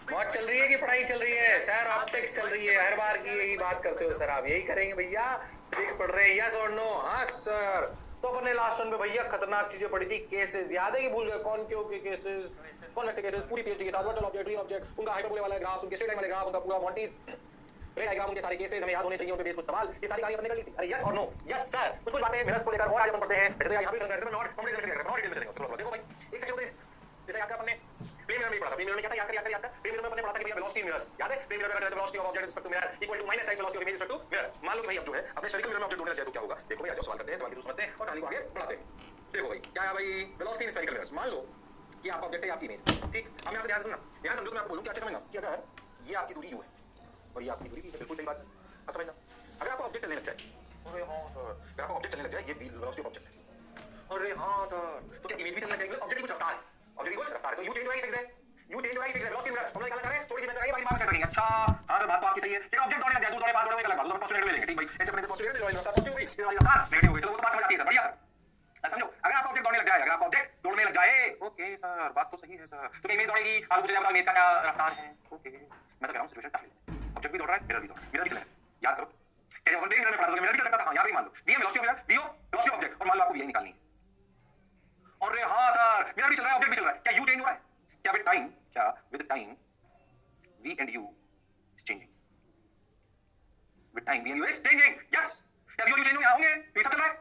मौज चल रही है कि पढ़ाई चल रही है सर? ऑप्टिक्स चल रही है, हर बार की यही बात करते हो सर आप। यही करेंगे भैया? फिजिक्स पढ़ रहे हैं, यस और नो? हाँ सर। तो अपन ने लास्ट वन में भैया खतरनाक चीजें पढ़ी थी, केसेस याद है कि भूल गए? कौन क्यों के केसेस, कौन से केसेस, पूरी पीएचडी के साथ, वर्चुअल ऑब्जेक्ट, रियल ऑब्जेक्ट, उनका हाइपरबोला वाला ग्राफ, उनके स्ट्रेट लाइन वाले ग्राफ, उनका पूरा मॉन्टीज रे डायग्राम, उनके सारे केसेस हमें याद होने चाहिए, उनके बेस कुछ सवाल, ये सारी कहानी अपने कर ली थी। अरे यस और नो? Yes sir. कुछ बातें मिरर्स को लेकर और आज अपन पढ़ते हैं। वैसे तो यहां पे नॉट कॉम्प्लीट कर रहे हैं, और डिटेल में चलेंगे। देखो भाई एक सेकंड, जैसे याद आपने प्लेन मिरर में पढ़ा था। प्लेन मिरर में क्या था? याद कर। प्लेन मिरर में अपने पढ़ा था कि भैया वेलोसिटी मिरर्स याद है? प्लेन मिरर में कहते हैं velocity of object respect to mirror equal to minus times velocity of image respect to mirror. मान लो कि भाई अब जो है अपने स्फेरिकल मिरर में ऑब्जेक्ट ढूंढना चाहिए तो क्या होगा? देखो भैया, जो सवाल करते हैं सवाल की समझते हैं और कहानी को आगे बढ़ाते हैं। देखो भाई क्या है भाई, वेलोसिटी इन स्फेरिकल मिरर्स। मान लो कि आपका ऑब्जेक्ट है आपकी इमेज, ठीक? अब मैं आपसे ध्यान से सुनना, ध्यान समझो, मैं आपको बोलूं कि अच्छे समझना कि अगर ये आपकी दूरी u है और ये आपकी दूरी v है, बिल्कुल सही बात है। अब समझना, अगर आपको ऑब्जेक्ट चलने लग जाए, अरे हां सर, अगर आपको ऑब्जेक्ट चलने लग जाए, ये वेलोसिटी ऑफ ऑब्जेक्ट है, अरे हां सर, तो क्या इमेज भी चलने लग जाएगी? ऑब्जेक्ट की कुछ रफ्तार है, ऑब्जेक्ट की कुछ रफ्तार है, तो u चेंज हो रही है, यू चेंज हो रही है, वेलोसिटी मिरर्स हम लोग निकालना चाह रहे हैं, थोड़ी सी मेहनत लगाइए, बाकी दिमाग से करेंगे। अच्छा हां सर, बात तो आपकी सही है, लेकिन ऑब्जेक्ट दौड़ने लग जाए, दूर दौड़े, पास दौड़े, एक अलग बात, तो पोस्टर नेगेटिव लेंगे, ठीक भाई? ऐसे अपने पोस्टर नेगेटिव वाली रफ्तार पॉजिटिव हुई, ये वाली रफ्तार नेगेटिव हुई, चलो वो तो बात समझ आती है सर, बढ़िया सर। समझो, अगर आपका ऑब्जेक्ट दौड़ने लग जाए, अगर आपका ऑब्जेक्ट दौड़ने लग जाए, ओके सर, बात तो सही है सर, तो क्या इमेज दौड़ेगी? आपको पूछा जाएगा इमेज का क्या रफ्तार है? ओके, मैं तो कह रहा हूं सिचुएशन टफ है, ऑब्जेक्ट भी दौड़ रहा है, मिरर भी दौड़ रहा है, मिरर भी चलेगा, याद करो क्या जब मिरर में पढ़ा था, मिरर भी चल सकता था। हां यहां पे मान लो v velocity of mirror, v velocity of object, और मान लो आपको v निकालनी है। अरे हां सर, मिरर भी चल रहा है, ऑब्जेक्ट भी चल रहा है, क्या u चेंज हो रहा है? क्या विद टाइम, क्या with time v and u is changing? With time v and u is changing, yes। क्या v और u चेंज होंगे? तो ये सब चल रहा है,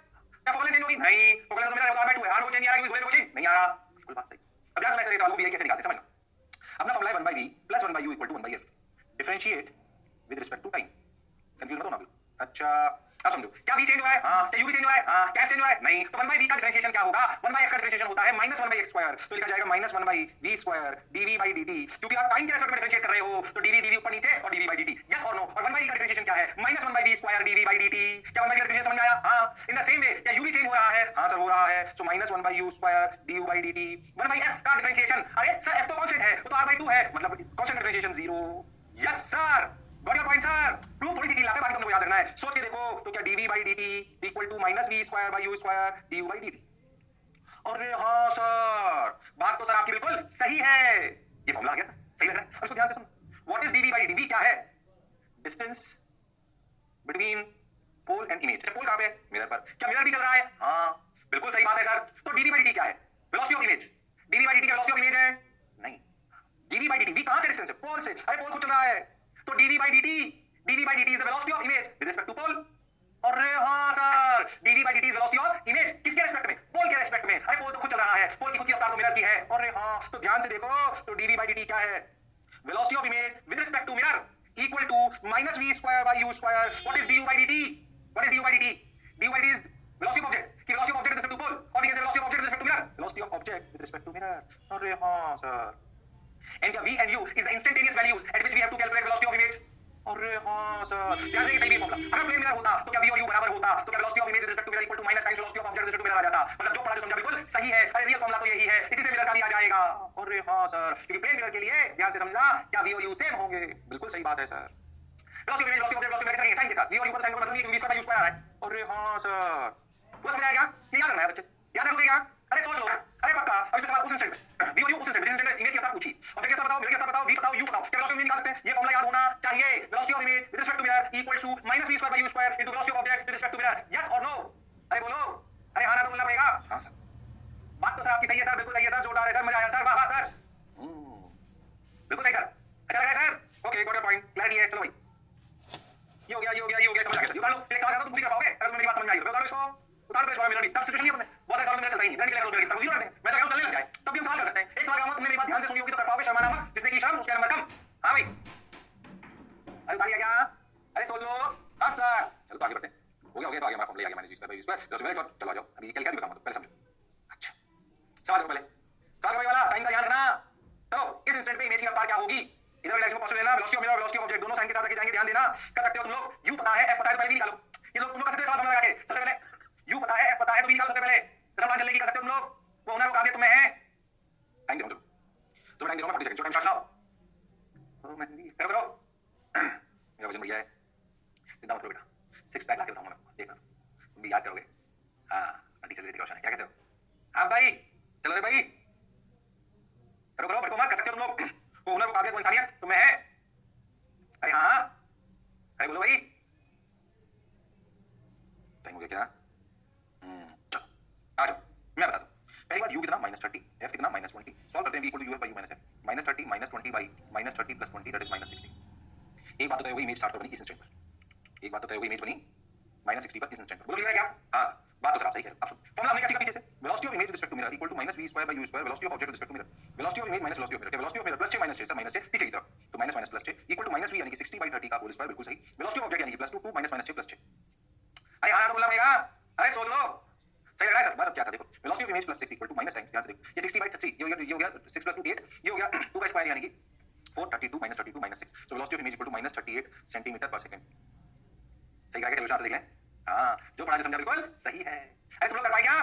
क्या फोकल चेंज होगी? नहीं, फोकल तो मेरा r/2 है, r को चेंज नहीं आ रहा, क्योंकि गोले को चेंज नहीं आ रहा, बिल्कुल बात सही। अब ध्यान से मैं इस सवाल को v कैसे निकालते हैं समझना। अपना फॉर्मूला है 1/v plus 1/u equal to 1/f, differentiate with respect to time. Confuse मत होना बिल्कुल। अच्छा अब समझो, क्या v चेंज हुआ है? हां। क्या u भी चेंज हुआ है? हां। क्या f चेंज हुआ है? नहीं। तो 1/v का डिफरेंशिएशन क्या होगा? 1/x का डिफरेंशिएशन होता है -1/x², तो लिखा जाएगा -1/v² dv/dt, क्योंकि आप टाइम के रेस्पेक्ट में डिफरेंशिएट कर रहे हो, तो dv dv ऊपर नीचे और dv/dt, यस और नो? और 1/v का डिफरेंशिएशन क्या है? -1/v² dv/dt। क्या 1/v का डिफरेंशिएशन समझ में आया? हां। इन द सेम वे क्या u भी चेंज हो रहा है? हां सर हो रहा है, सो -1/u² du/dt। 1/f का डिफरेंशिएशन, अरे सर f तो कांस्टेंट है, तो r/2 है, मतलब कांस्टेंट का differentiation 0। Yes sir, got your point sir. Proof थोड़ी सी ढील है, बाकी तुमको याद रखना है, सोच के देखो। तो क्या dv/dt equal to -v²/u² du/dt? अरे हाँ सर, बात तो सर आपकी बिल्कुल सही है, ये फॉर्मूला आ गया सर, सही लग रहा है। अब इसको ध्यान से सुनो, व्हाट इज dv/dt? v क्या है? Distance between pole and image. Pole कहां पे है? मिरर पर। क्या मिरर भी चल रहा है? हाँ बिल्कुल सही बात है सर। तो dv/dt क्या है? Velocity of image. dv/dt क्या वेलोसिटी ऑफ इमेज है? नहीं, dv/dt v कहां से डिस्टेंस है? पोल से। अरे पोल खुद चल रहा है, तो dv/dt is the velocity of image with respect to pole. अरे हाँ sir, dv/dt is velocity of image किसके रिस्पेक्ट में? पोल के रिस्पेक्ट में। अरे पोल तो खुद चल रहा है, पोल की खुद की रफ्तार तो मिरर की है। अरे हाँ, तो ध्यान से देखो, तो dv/dt क्या है? Velocity of image with respect to mirror equal to -v²/u²। What is du/dt? What is du/dt? du/dt is velocity of object की velocity of object with respect to pole, और ये velocity of object with respect to mirror, velocity of object with respect to mirror. अरे हाँ sir, and v and u is the instantaneous values at which we have to calculate velocity of image। अरे हाँ sir, ध्यान से, सही भी formula. अगर plane mirror होता तो क्या v और u बराबर होता, तो क्या velocity of image with respect to mirror equal to minus times velocity of object with respect to mirror आ जाता। मतलब जो पढ़ा जो समझा बिल्कुल सही है। अरे रियल फॉर्मूला तो यही है, इसी से मिरर का भी आ जाएगा। अरे हाँ सर, क्योंकि प्लेन मिरर के लिए ध्यान से समझना, क्या v और u सेम होंगे, बिल्कुल सही बात है sir. Velocity of image velocity of object velocity sign के साथ, v और u का साइन का मतलब नहीं है, क्योंकि v स्क्वायर u स्क्वायर आ रहा है। अरे हाँ सर, पूरा समझ आया क्या? ये याद रखना है बच्चे, याद रखोगे क्या? अरे सोच लो, अरे पक्का। अब इस सवाल उस इंस्टेंट में v और u उस इंस्टेंट में इमेज की रफ्तार पूछी, ऑब्जेक्ट की रफ्तार बताओ, मिरर की रफ्तार बताओ, v बताओ, u बताओ, क्या वेलोसिटी निकाल सकते हैं? ये फॉर्मूला याद होना चाहिए। Velocity of image with respect to mirror equal to -v²/u² into velocity of object with respect to mirror, yes और नो? अरे बोलो, अरे हां ना तो बोलना पड़ेगा। हां सर, बात तो सर आपकी सही है सर, बिल्कुल सही है सर, जोरदार है सर, मजा आया सर, वाह वाह सर, बिल्कुल सही सर, अच्छा लगा sir. Okay, got your point, clarity है। चलो भाई, ये हो गया, ये हो गया, ये हो गया, समझ आ गया सर। उतार लो, एक सवाल आता तो तुम पूरी कर पाओगे अगर तुम्हें मेरी बात समझ में आई तो। उतार लो इसको, उतार लो इसको, मेरा नहीं टफ सिचुएशन नहीं है, अपने बहुत सारे सवाल मेरे चलता ही नहीं, मैंने क्लियर कर दिया, जीरो रहते हैं। मैं तो कहूं चलने लग जाए तब भी हम सवाल कर सकते हैं। एक सवाल का तुमने मेरी बात ध्यान से सुनी होगी तो कर पाओगे। शर्मा नामक जिसने की शर्म उसका नंबर कम। हां भाई, अरे उतार लिया क्या? अरे सोच लो। हां सर, चलो तो आगे बढ़ते हैं। हो गया, तो आगे हमारा फॉर्मूला आ गया, -v²/u²। चलो आ जाओ, अभी क्या भी बताऊंगा, पहले समझो। अच्छा, सवाल देखो, पहले सवाल वाला साइन का ध्यान रखना। चलो, इस इंस्टेंट पे इमेज की रफ्तार क्या होगी? इधर डायरेक्शन को पॉजिटिव लेना, velocity of mirror velocity of object दोनों साइन के साथ रखे जाएंगे, ध्यान देना। कर सकते हो तुम लोग, u पता है, f पता है, तो पहले v निकालो। ये लोग तुम लोग कर सकते हो सवाल समझ लगा के। सबसे पहले u पता है, f पता है, तो v निकालो सबसे पहले। जरा चलने की कर सकते हो तुम लोग, वो हुनर वो काबिलियत तुम्हें है। टाइम दे रहा हूं, चलो टाइम दे रहा हूं, 40 सेकंड, जो टाइम स्टार्ट नाउ। मैं करो करो, मेरा वजन बढ़िया है, कितना उठो बेटा, 6 पैक लाके बताऊंगा मैं, देखना तुम भी याद करोगे। हां, टीचर भी रोशन है, क्या कहते हो? हां भाई, चलो रे भाई, करो करो, भटको मत, कर सकते हो तुम लोग, वो हुनर वो काबिलियत वो इंसानियत तुम में है? अरे हाँ, अरे बोलो भाई, टाइम हो गया क्या? चलो आ जाओ, मैं बता दूं। पहली बात, u कितना -30, f कितना -20। सॉल्व करते हैं, v equal to u by u minus f। -30 -20 by -30 plus 20 that is -60। एक बात तो तय हो गई, इमेज स्टार्ट पर बनी इस इंस्टेंट पर। एक बात तो तय हो गई, इमेज बनी -60 पर इस इंस्टेंट पर। बोलो क्लियर है क्या? हाँ सर, बात तो सर आप सही कह रहे हो। अब सुनो, फॉर्मूला हमने क्या सीखा पीछे से? Velocity of image with respect to mirror equal to -v square by u square, velocity of object with respect to mirror. Velocity of image minus velocity of mirror, velocity of mirror plus 6 -6 sir -6 पीछे की तरफ, तो minus minus plus 6 equal to -v यानी कि 60 by 30 का whole square, बिल्कुल सही। Velocity of object यानी कि प्लस 2 -6 प्लस 6। अरे हाँ तो बोलना पड़ेगा, अरे सोच लो, सही लग रहा है सर? बस अब क्या था देखो, velocity of image plus 6 equal to -10, ध्यान से देखो, ये 60 बाई 3 ये हो गया 6 प्लस 2 8, ये हो गया 2 का स्क्वायर यानी कि 432 -32 -6। So velocity of image equal to -38 centimetre पर सेकंड। सही कहा क्या? चलो देख लें। हाँ, जो पढ़ा जो समझा बिल्कुल सही है। अरे तुम लोग कर पाए क्या?